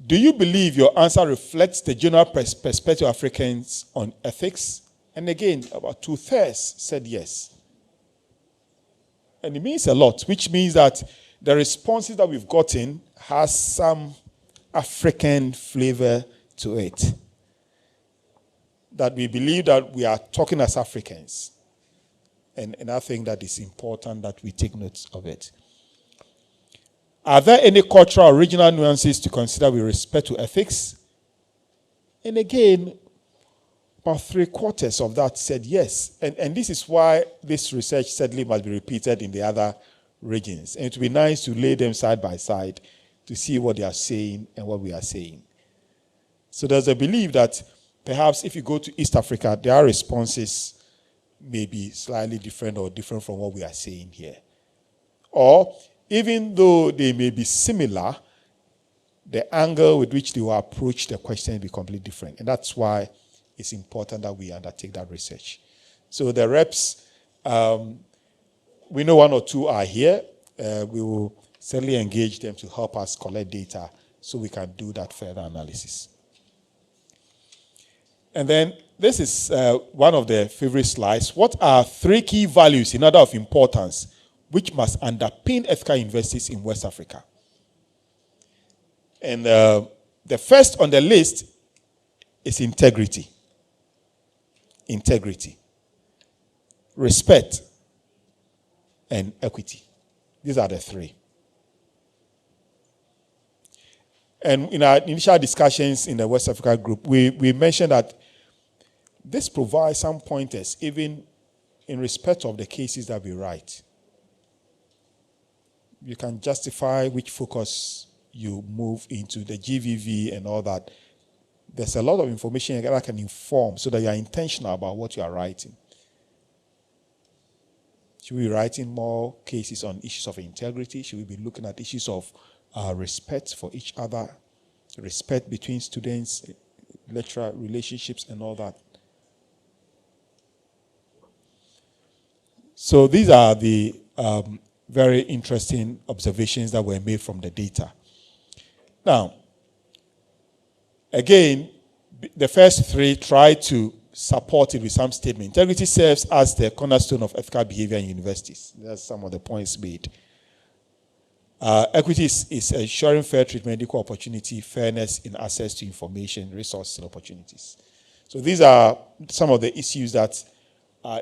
Do you believe your answer reflects the general perspective of Africans on ethics? And again, about 2/3 said yes. And it means a lot, which means that the responses that we've gotten has some African flavor to it. That we believe that we are talking as Africans. And I think that it's important that we take note of it. Are there any cultural or regional nuances to consider with respect to ethics? And again, about 3/4 of that said yes. And this is why this research certainly must be repeated in the other regions. And it would be nice to lay them side by side to see what they are saying and what we are saying. So there's a belief that perhaps if you go to East Africa, their responses may be slightly different or different from what we are saying here. Or even though they may be similar, the angle with which they will approach the question will be completely different. And that's why it's important that we undertake that research. So the reps, we know 1 or 2 are here. We will certainly engage them to help us collect data so we can do that further analysis. And then this is one of the favorite slides. What are 3 key values in order of importance which must underpin ethical universities in West Africa? And the first on the list is integrity. Integrity, respect, and equity. These are the 3. And in our initial discussions in the West Africa group, we mentioned that this provides some pointers even in respect of the cases that we write. You can justify which focus you move into, the GVV and all that. There's a lot of information that can inform so that you are intentional about what you are writing. Should we be writing more cases on issues of integrity? Should we be looking at issues of respect for each other, respect between students, lecturer relationships, and all that? So these are the very interesting observations that were made from the data. Now, again, the first 3 try to support it with some statement. Integrity serves as the cornerstone of ethical behavior in universities. That's some of the points made. Equity is ensuring fair treatment, equal opportunity, fairness in access to information, resources, and opportunities. So these are some of the issues that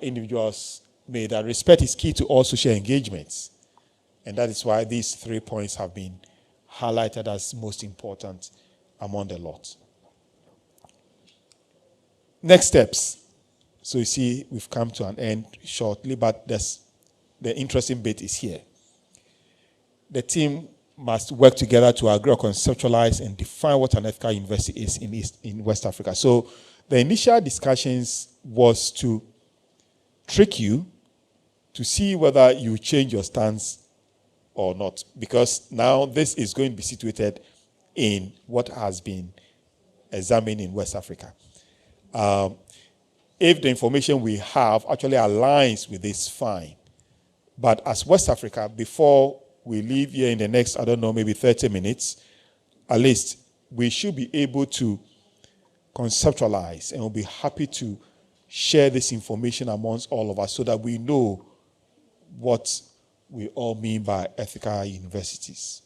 individuals made. That respect is key to all social engagements. And that is why these 3 points have been highlighted as most important among the lot. Next steps. So you see, we've come to an end shortly, but the interesting bit is here. The team must work together to agree or conceptualize and define what an ethical university is in West Africa. So the initial discussions was to trick you to see whether you change your stance or not, because now this is going to be situated in what has been examined in West Africa. If the information we have actually aligns with this, fine. But as West Africa, before we leave here in the next, maybe 30 minutes, at least we should be able to conceptualize, and we'll be happy to share this information amongst all of us so that we know what we all mean by ethical universities.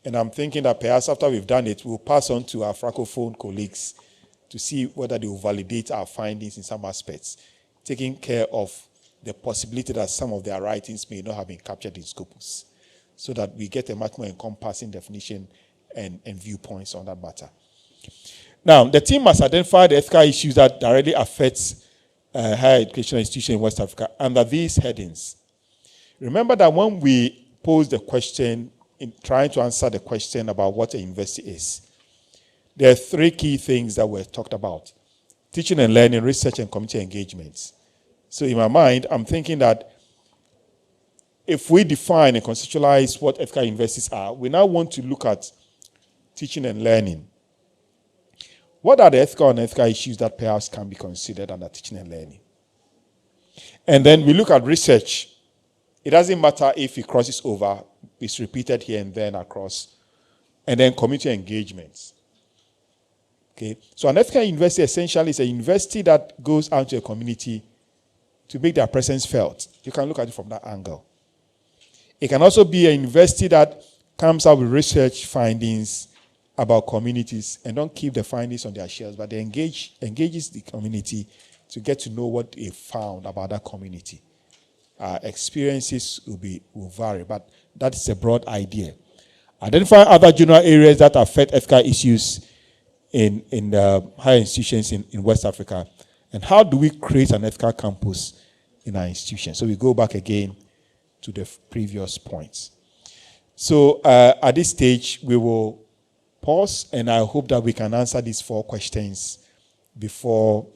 And I'm thinking that perhaps after we've done it, we'll pass on to our Francophone colleagues to see whether they will validate our findings in some aspects, taking care of the possibility that some of their writings may not have been captured in Scopus, so that we get a much more encompassing definition and viewpoints on that matter. Now, the team must identify the ethical issues that directly affect higher educational institutions in West Africa under these headings. Remember that when we pose the question, in trying to answer the question about what a university is, there are 3 key things that were talked about: teaching and learning, research, and community engagements. So in my mind, I'm thinking that if we define and conceptualize what ethical universities are, we now want to look at teaching and learning. What are the ethical and unethical issues that perhaps can be considered under teaching and learning? And then we look at research. It doesn't matter if it crosses over, it's repeated here and then across. And then community engagements. Okay, so an ethical university essentially is a university that goes out to a community to make their presence felt. You can look at it from that angle. It can also be a university that comes up with research findings about communities and don't keep the findings on their shelves, but they engages the community to get to know what they found about that community. Experiences will vary, but that's a broad idea. Identify other general areas that affect ethical issues in the higher institutions in West Africa. And how do we create an ethical campus in our institution? So we go back again to the previous points. So at this stage, we will pause, and I hope that we can answer these 4 questions before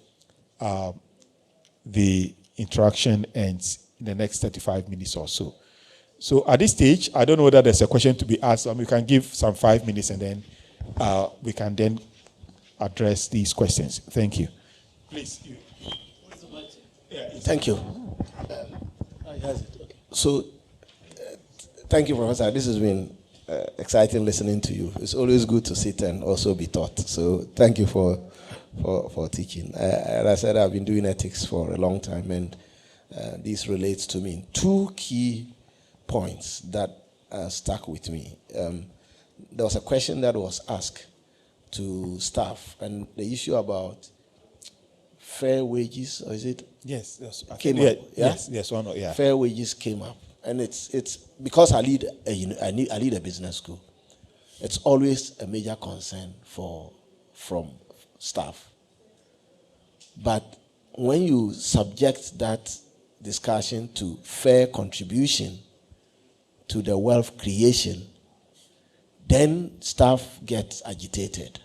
the interaction ends in the next 35 minutes or so. So at this stage, I don't know whether there's a question to be asked. We can give some 5 minutes, and then we can then address these questions. Thank you. Please. Thank you. So, thank you, Professor. This has been exciting listening to you. It's always good to sit and also be taught. So, thank you for teaching. As I said, I've been doing ethics for a long time, and this relates to me. 2 key points that stuck with me. There was a question that was asked to staff, and the issue about fair wages, or is it? Yes, came up. Yeah? Yes, one, yeah. Fair wages came up, and it's because I lead a business school. It's always a major concern from staff. But when you subject that discussion to fair contribution to the wealth creation, then staff gets agitated.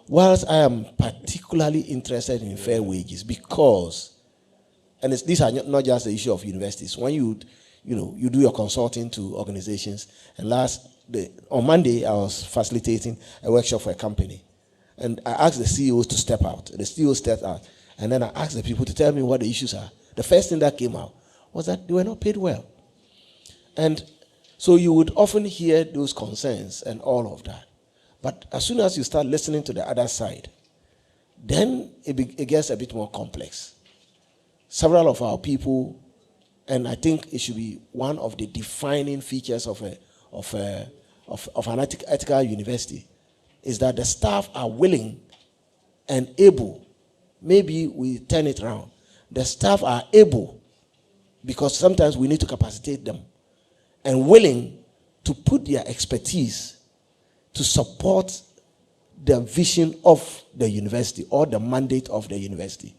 Whilst I am particularly interested in fair wages because, and these are not just the issue of universities. When you do your consulting to organizations, and on Monday I was facilitating a workshop for a company, and I asked the CEOs to step out. The CEO stepped out, and then I asked the people to tell me what the issues are. The first thing that came out was that they were not paid well, and so you would often hear those concerns and all of that. But as soon as you start listening to the other side, then it gets a bit more complex. Several of our people, and I think it should be one of the defining features of an ethical university, is that the staff are willing and able. Maybe we turn it around. The staff are able, because sometimes we need to capacitate them, and willing to put their expertise to support the vision of the university or the mandate of the university.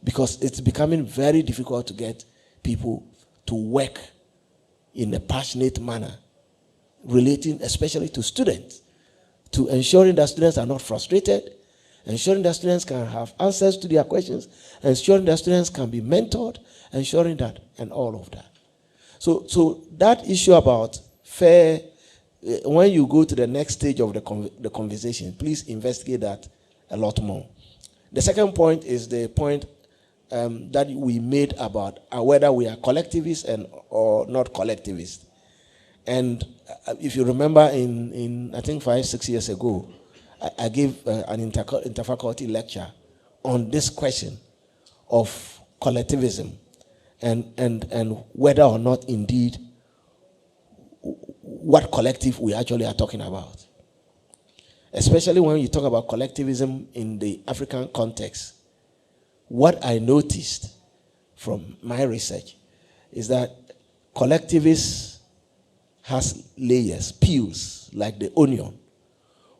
Because it's becoming very difficult to get people to work in a passionate manner, relating especially to students, to ensuring that students are not frustrated, ensuring that students can have answers to their questions, ensuring that students can be mentored, ensuring that, and all of that. So that issue about fair, when you go to the next stage of the conversation, please investigate that a lot more. The second point is the point that we made about whether we are collectivists or not collectivists. And if you remember, in I think 5-6 years ago, I gave an interfaculty lecture on this question of collectivism and whether or not indeed what collective we actually are talking about. Especially when you talk about collectivism in the African context, what I noticed from my research is that collectivism has layers, peels, like the onion,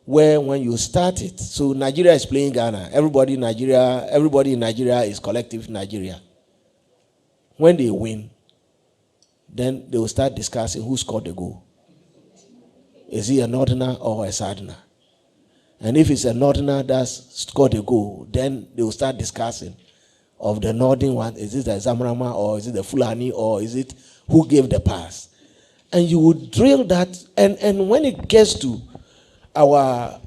where when you start it, so Nigeria is playing Ghana, everybody in Nigeria is collective Nigeria. When they win, then they will start discussing who scored the goal. Is he a northerner or a southerner? And if it's a northerner that's scored a goal, then they will start discussing of the northern one. Is it the Zamrama, or is it the Fulani, or is it who gave the pass? And you would drill that, and when it gets to our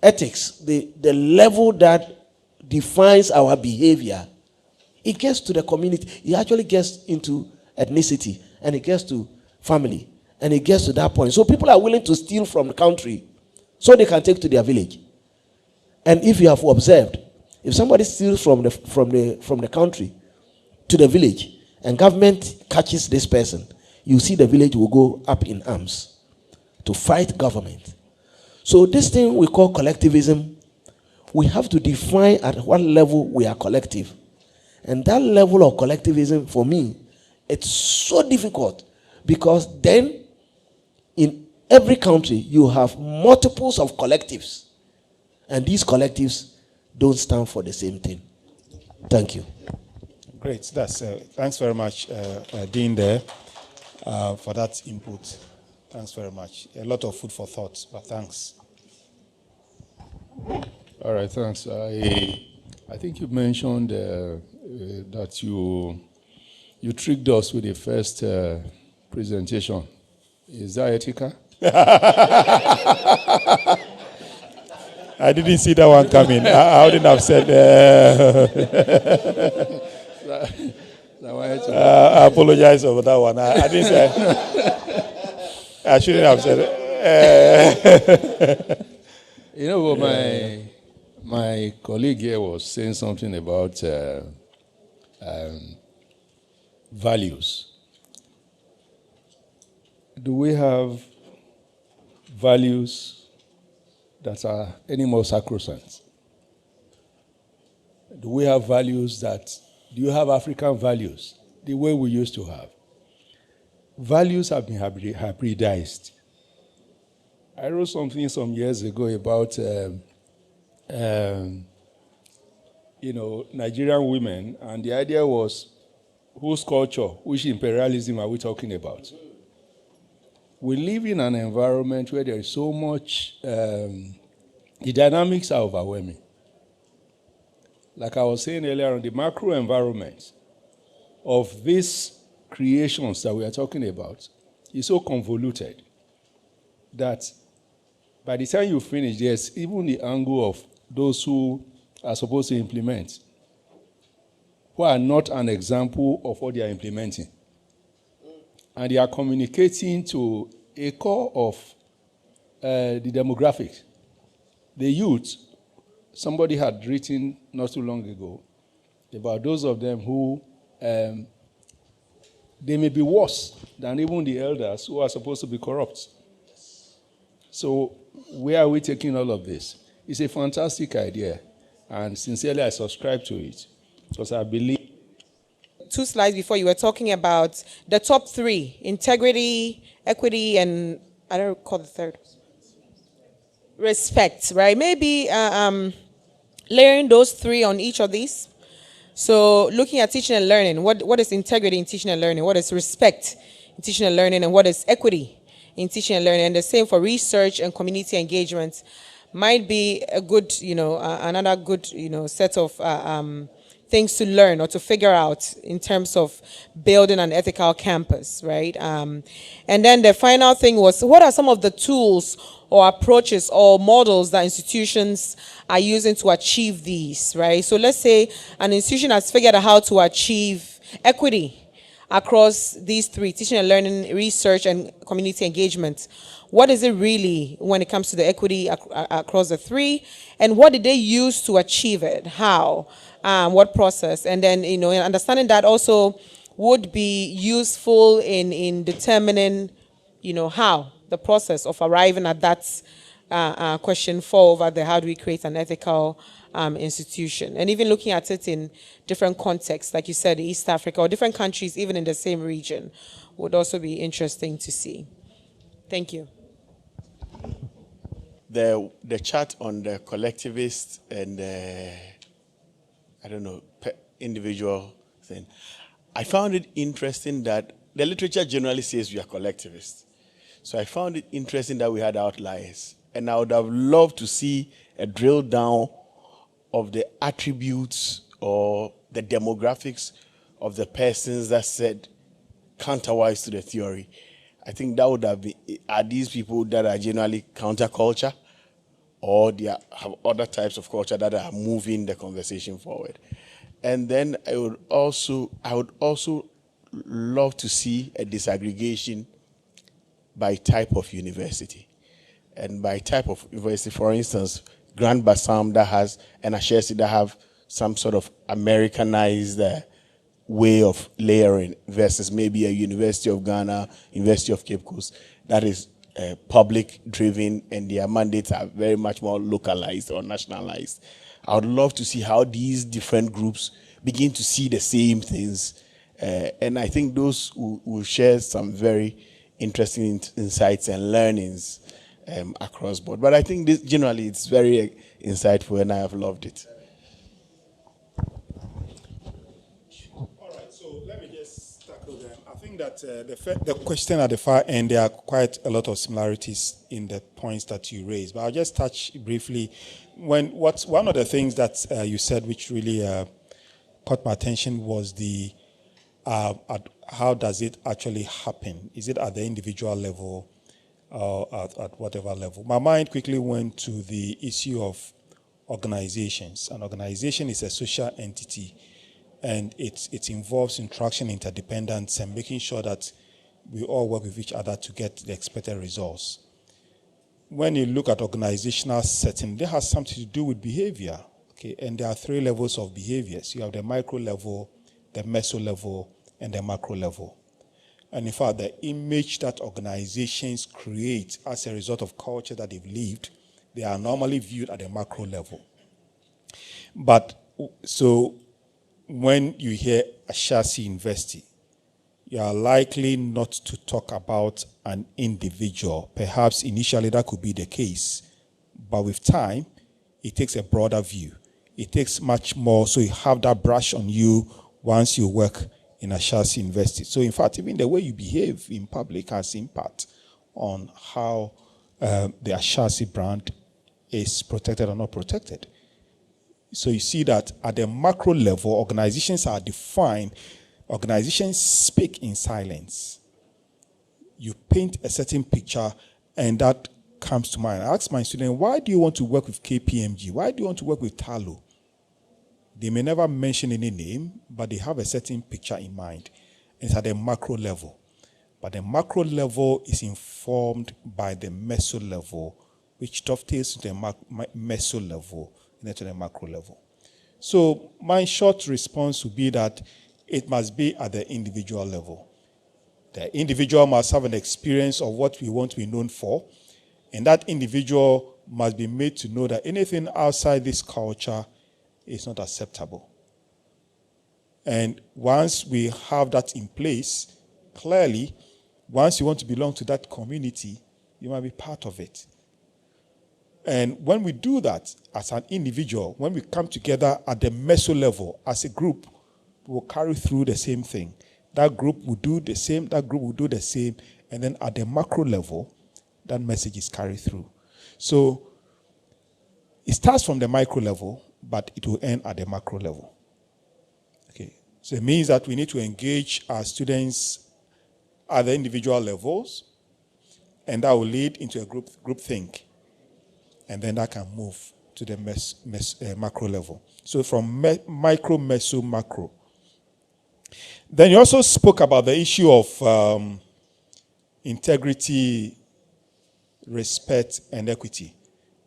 ethics, the level that defines our behavior, it gets to the community. It actually gets into ethnicity, and it gets to family, and it gets to that point. So people are willing to steal from the country so they can take to their village. And if you have observed, if somebody steals from the country to the village, and government catches this person, you see the village will go up in arms to fight government. So this thing we call collectivism, we have to define at what level we are collective. And that level of collectivism, for me, it's so difficult, because then in every country you have multiples of collectives, and these collectives don't stand for the same thing. Thank you. Great. Thanks very much, Dean, there, for that input. Thanks very much. A lot of food for thought, but thanks. All right, thanks. I think you mentioned that you tricked us with the first presentation. Is that ethical? I didn't see that one coming. I wouldn't have said. I apologize for that one. I didn't say. I shouldn't have said it. You know, my colleague here was saying something about values. Do we have values that are any more sacrosanct? Do we have values do you have African values the way we used to have? Values have been hybridized. I wrote something some years ago about, Nigerian women, and the idea was, whose culture, which imperialism are we talking about? We live in an environment where there is so much, the dynamics are overwhelming. Like I was saying earlier on, the macro environment of these creations that we are talking about is so convoluted that by the time you finish, there's even the angle of those who are supposed to implement, who are not an example of what they are implementing. And they are communicating to a core of the demographics. The youth, somebody had written not too long ago about those of them who they may be worse than even the elders who are supposed to be corrupt. So where are we taking all of this? It's a fantastic idea, and sincerely I subscribe to it, because I believe. 2 slides before, you were talking about the top 3: integrity, equity, and I don't recall the third. Respect, right? Maybe layering those 3 on each of these. So looking at teaching and learning, what is integrity in teaching and learning? What is respect in teaching and learning? And what is equity in teaching and learning? And the same for research and community engagement. Might be a good, another good, set of things to learn or to figure out in terms of building an ethical campus, right? And then the final thing was, what are some of the tools or approaches or models that institutions are using to achieve these, right? So let's say an institution has figured out how to achieve equity across these 3: teaching and learning, research, and community engagement. What is it really when it comes to the equity across the 3? And what did they use to achieve it? How? What process? And then, understanding that also would be useful in determining, how, the process of arriving at that question 4 over there: how do we create an ethical institution? And even looking at it in different contexts, like you said, East Africa, or different countries, even in the same region, would also be interesting to see. Thank you. The chart on the collectivist and individual thing, I found it interesting that the literature generally says we are collectivists. So I found it interesting that we had outliers. And I would have loved to see a drill down of the attributes or the demographics of the persons that said counterwise to the theory. I think that would have been, are these people that are generally counterculture, or they have other types of culture that are moving the conversation forward? And then I would also love to see a disaggregation by type of university. And by type of university, for instance, Grand Bassam that has, and Ashesi that have some sort of Americanized way of layering versus maybe a University of Ghana, University of Cape Coast that is public driven and their mandates are very much more localized or nationalized. I would love to see how these different groups begin to see the same things. And I think those will share some very interesting insights and learnings across board. But I think this generally it's very insightful and I have loved it. So let me just tackle them. I think that the question at the far end, there are quite a lot of similarities in the points that you raised. But I'll just touch briefly. One of the things that you said, which really caught my attention, was how does it actually happen? Is it at the individual level or at whatever level? My mind quickly went to the issue of organizations. An organization is a social entity, and it involves interaction, interdependence, and making sure that we all work with each other to get the expected results. When you look at organizational setting, it has something to do with behavior. Okay, and there are 3 levels of behaviors. You have the micro level, the meso level, and the macro level. And in fact, the image that organizations create as a result of culture that they've lived, they are normally viewed at the macro level. But so when you hear Ashasi University, you are likely not to talk about an individual. Perhaps initially that could be the case, but with time, it takes a broader view. It takes much more, so you have that brush on you once you work in Ashasi University. So in fact, even the way you behave in public has impact on how the Ashasi brand is protected or not protected. So you see that at the macro level, organizations are defined. Organizations speak in silence. You paint a certain picture, and that comes to mind. I ask my student, why do you want to work with KPMG? Why do you want to work with Talo? They may never mention any name, but they have a certain picture in mind. It's at the macro level. But the macro level is informed by the meso level, which dovetails to the meso level and then to the macro level. So my short response would be that it must be at the individual level. The individual must have an experience of what we want to be known for, and that individual must be made to know that anything outside this culture is not acceptable. And once we have that in place, clearly, once you want to belong to that community, you might be part of it. And when we do that as an individual, when we come together at the meso level as a group, we will carry through the same thing. That group will do the same, that group will do the same, and then at the macro level, that message is carried through. So it starts from the micro level, but it will end at the macro level. Okay. So it means that we need to engage our students at the individual levels, and that will lead into a group think. And then that can move to the macro level. So from micro, meso, macro. Then you also spoke about the issue of integrity, respect, and equity.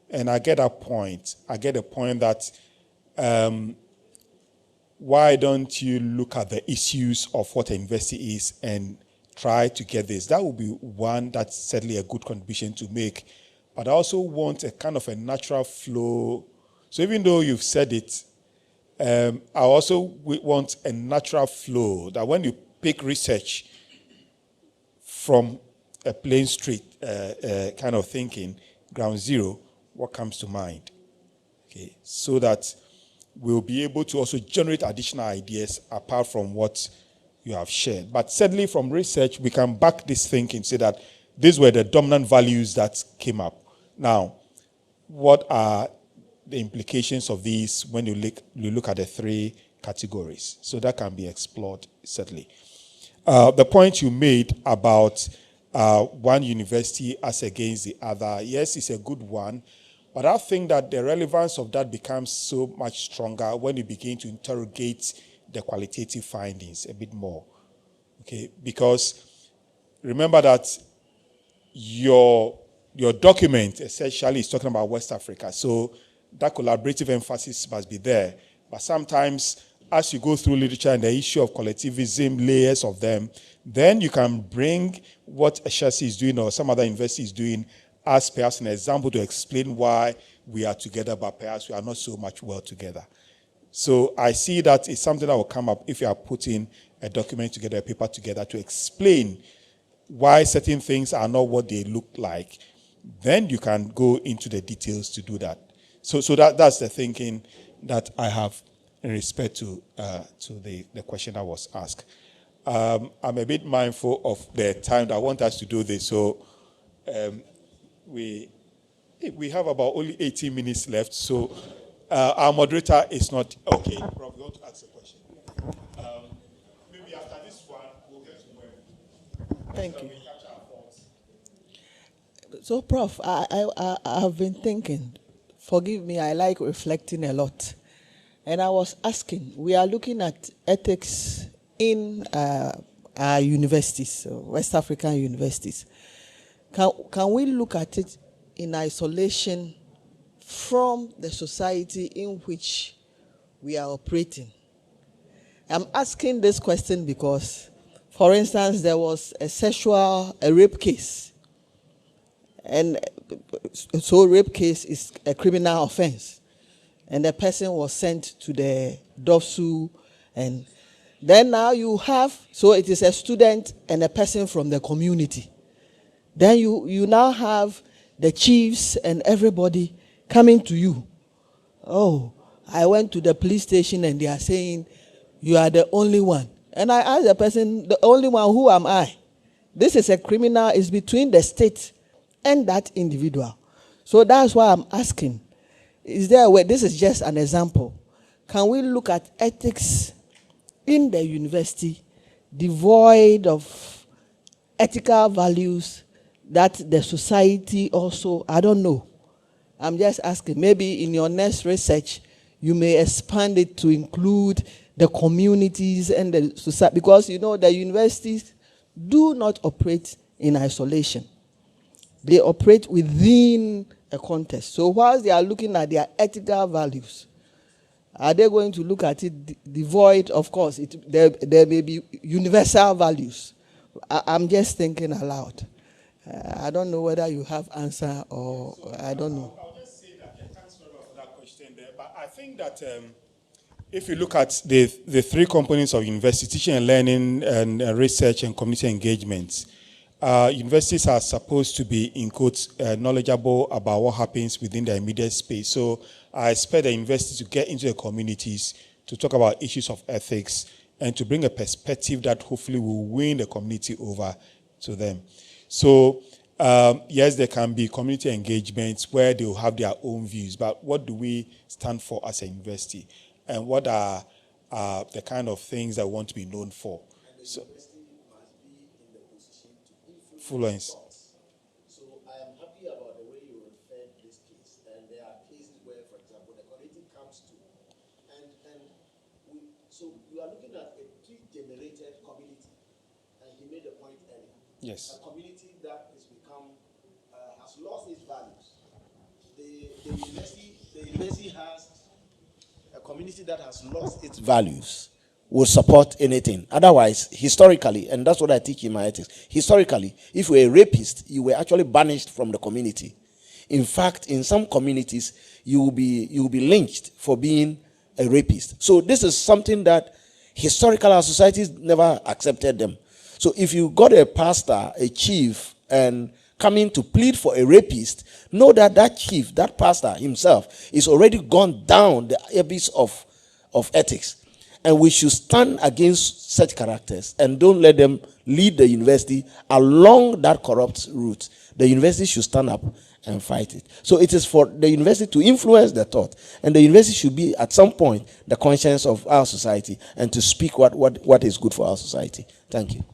And I get that point. I get the point that why don't you look at the issues of what a university is and try to get this? That would be one that's certainly a good contribution to make. But I also want a kind of a natural flow. So even though you've said it, I also want a natural flow that when you pick research from a plain street kind of thinking, ground zero, what comes to mind? Okay, so that we'll be able to also generate additional ideas apart from what you have shared. But certainly from research, we can back this thinking, say that these were the dominant values that came up. Now, what are the implications of these when you look at the 3 categories? So that can be explored, certainly. The point you made about one university as against the other, yes, it's a good one, but I think that the relevance of that becomes so much stronger when you begin to interrogate the qualitative findings a bit more. Okay, because remember that your document essentially is talking about West Africa, so that collaborative emphasis must be there. But sometimes, as you go through literature and the issue of collectivism, layers of them, then you can bring what Ashasi is doing or some other university is doing as perhaps an example to explain why we are together, but perhaps we are not so much well together. So I see that it's something that will come up if you are putting a document together, a paper together to explain why certain things are not what they look like. Then you can go into the details to do that. So that's the thinking that I have in respect to the question that was asked. I'm a bit mindful of the time that I want us to do this, so we have about only 18 minutes left. So our moderator is not okay. Prof, you want to ask a question? Maybe after this one, we'll get to where. Thank you. So, Prof, I have been thinking. Forgive me, I like reflecting a lot. And I was asking, we are looking at ethics in our universities, West African universities. Can we look at it in isolation from the society in which we are operating? I'm asking this question because, for instance, there was a rape case. And so rape case is a criminal offense. And the person was sent to the DOFSU. And then now you have, so it is a student and a person from the community. Then you now have the chiefs and everybody coming to you. Oh, I went to the police station and they are saying, you are the only one. And I asked the person, the only one, who am I? This is a criminal, it's between the state and that individual. So that's why I'm asking, is there a way, this is just an example, can we look at ethics in the university devoid of ethical values that the society also, I don't know. I'm just asking, maybe in your next research, you may expand it to include the communities and the society, because you know the universities do not operate in isolation. They operate within a context. So whilst they are looking at their ethical values, are they going to look at it devoid? Of course, there may be universal values. I'm just thinking aloud. I don't know whether you have answer or I don't know. I'll just say that, thanks very much for that question there. But I think that if you look at the three components of university, teaching and learning and research and community engagement, universities are supposed to be, in quotes, knowledgeable about what happens within their immediate space. So I expect the universities to get into the communities to talk about issues of ethics and to bring a perspective that hopefully will win the community over to them. So yes, there can be community engagements where they will have their own views, but what do we stand for as a university? And what are the kind of things that we want to be known for? So, influence. So I am happy about the way you referred this case. And there are cases where, for example, the community comes to, so you are looking at a pre-generated community, and he made a point earlier. Yes. A community that has become, has lost its values. The university has a community that has lost its values will support anything. Otherwise, historically, and that's what I teach in my ethics, historically, if you were a rapist, you were actually banished from the community. In fact, in some communities, you will be lynched for being a rapist. So this is something that historical our societies never accepted them. So if you got a pastor, a chief, and coming to plead for a rapist, know that that chief, that pastor himself, is already gone down the abyss of ethics. And we should stand against such characters and don't let them lead the university along that corrupt route. The university should stand up and fight it. So it is for the university to influence the thought. And the university should be, at some point, the conscience of our society and to speak what is good for our society. Thank you.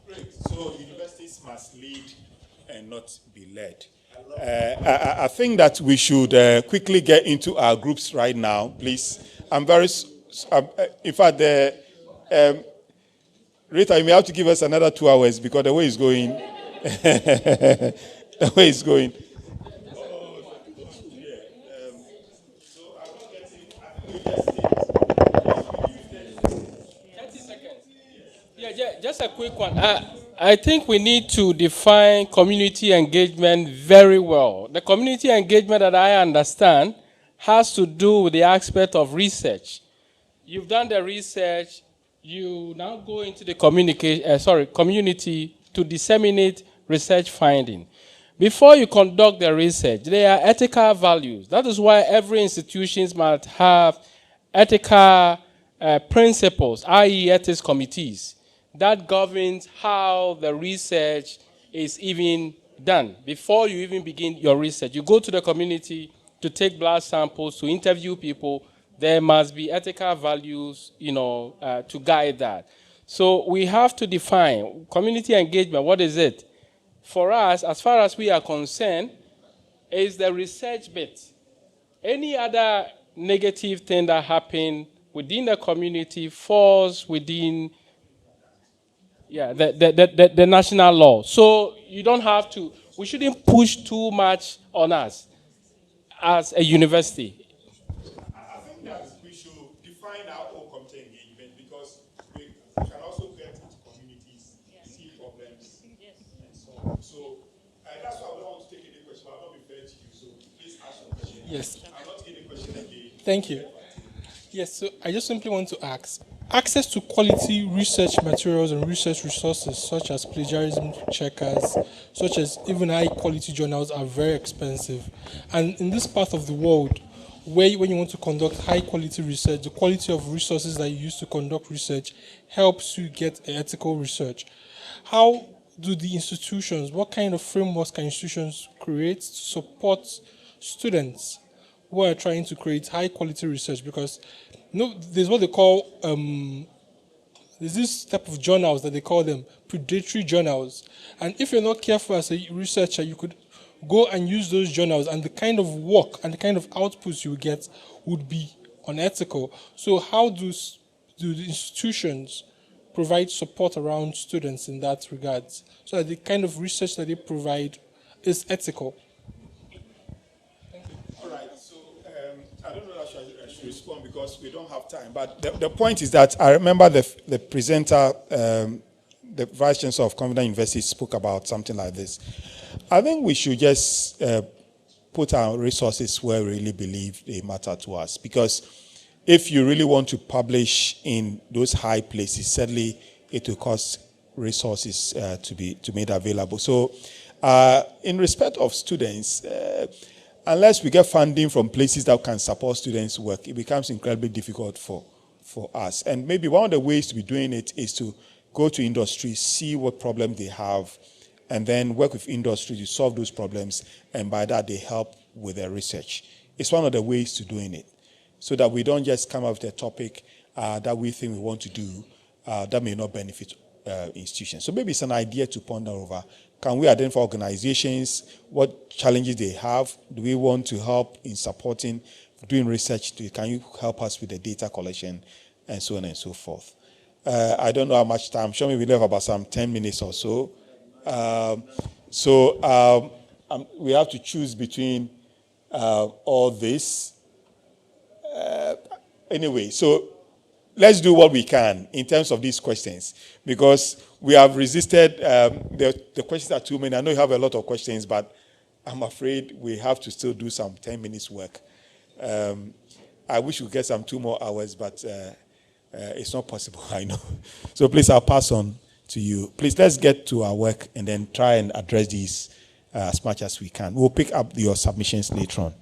Great. So universities must lead and not be led. I think that we should quickly get into our groups right now, please. I'm very... in fact, Rita, you may have to give us another 2 hours because the way it's going, the way it's going. So I'm not getting. 30 seconds. Yeah, just a quick one. I think we need to define community engagement very well. The community engagement that I understand has to do with the aspect of research. You've done the research, you now go into the community to disseminate research finding. Before you conduct the research, there are ethical values. That is why every institution must have ethical principles, i.e. ethics committees, that governs how the research is even done. Before you even begin your research, you go to the community to take blood samples, to interview people. There must be ethical values, to guide that. So we have to define community engagement. What is it? For us, as far as we are concerned, is the research bit. Any other negative thing that happened within the community falls within the national law. So you don't have to, we shouldn't push too much on us as a university. I think that we should define our own community engagement because we can also get into communities, see problems, and so on. So that's why we don't want to take any question. I'll not be fair to you, so please ask your question. Yes. I'm not taking a question again. Thank you. Yes, so I just simply want to ask, access to quality research materials and research resources such as plagiarism checkers, such as even high quality journals are very expensive. And in this part of the world, where when you want to conduct high quality research, the quality of resources that you use to conduct research helps you get ethical research. How do the institutions, what kind of frameworks can institutions create to support students who are trying to create high quality research? Because there's what they call there's this type of journals that they call them predatory journals, and if you're not careful as a researcher, you could go and use those journals, and the kind of work and the kind of outputs you get would be unethical. So how do the institutions provide support around students in that regard, so that the kind of research that they provide is ethical? I don't know if I should respond because we don't have time. But the point is that I remember the presenter, the Vice Chancellor of Covenant University, spoke about something like this. I think we should just put our resources where we really believe they matter to us. Because if you really want to publish in those high places, certainly it will cost resources to be made available. So in respect of students, unless we get funding from places that can support students' work, it becomes incredibly difficult for us. And maybe one of the ways to be doing it is to go to industry, see what problem they have, and then work with industry to solve those problems, and by that they help with their research. It's one of the ways to doing it, so that we don't just come up with a topic that we think we want to do that may not benefit institutions. So maybe it's an idea to ponder over. Can we identify organizations, what challenges they have? Do we want to help in supporting, doing research? Can you help us with the data collection, and so on and so forth? I don't know how much time. Show me we have about some 10 minutes or so. We have to choose between all this. Anyway, so let's do what we can in terms of these questions, because we have resisted. The questions are too many. I know you have a lot of questions, but I'm afraid we have to still do some 10 minutes work. I wish we could get some 2 more hours, but it's not possible, I know. So please, I'll pass on to you. Please, let's get to our work and then try and address these as much as we can. We'll pick up your submissions later on.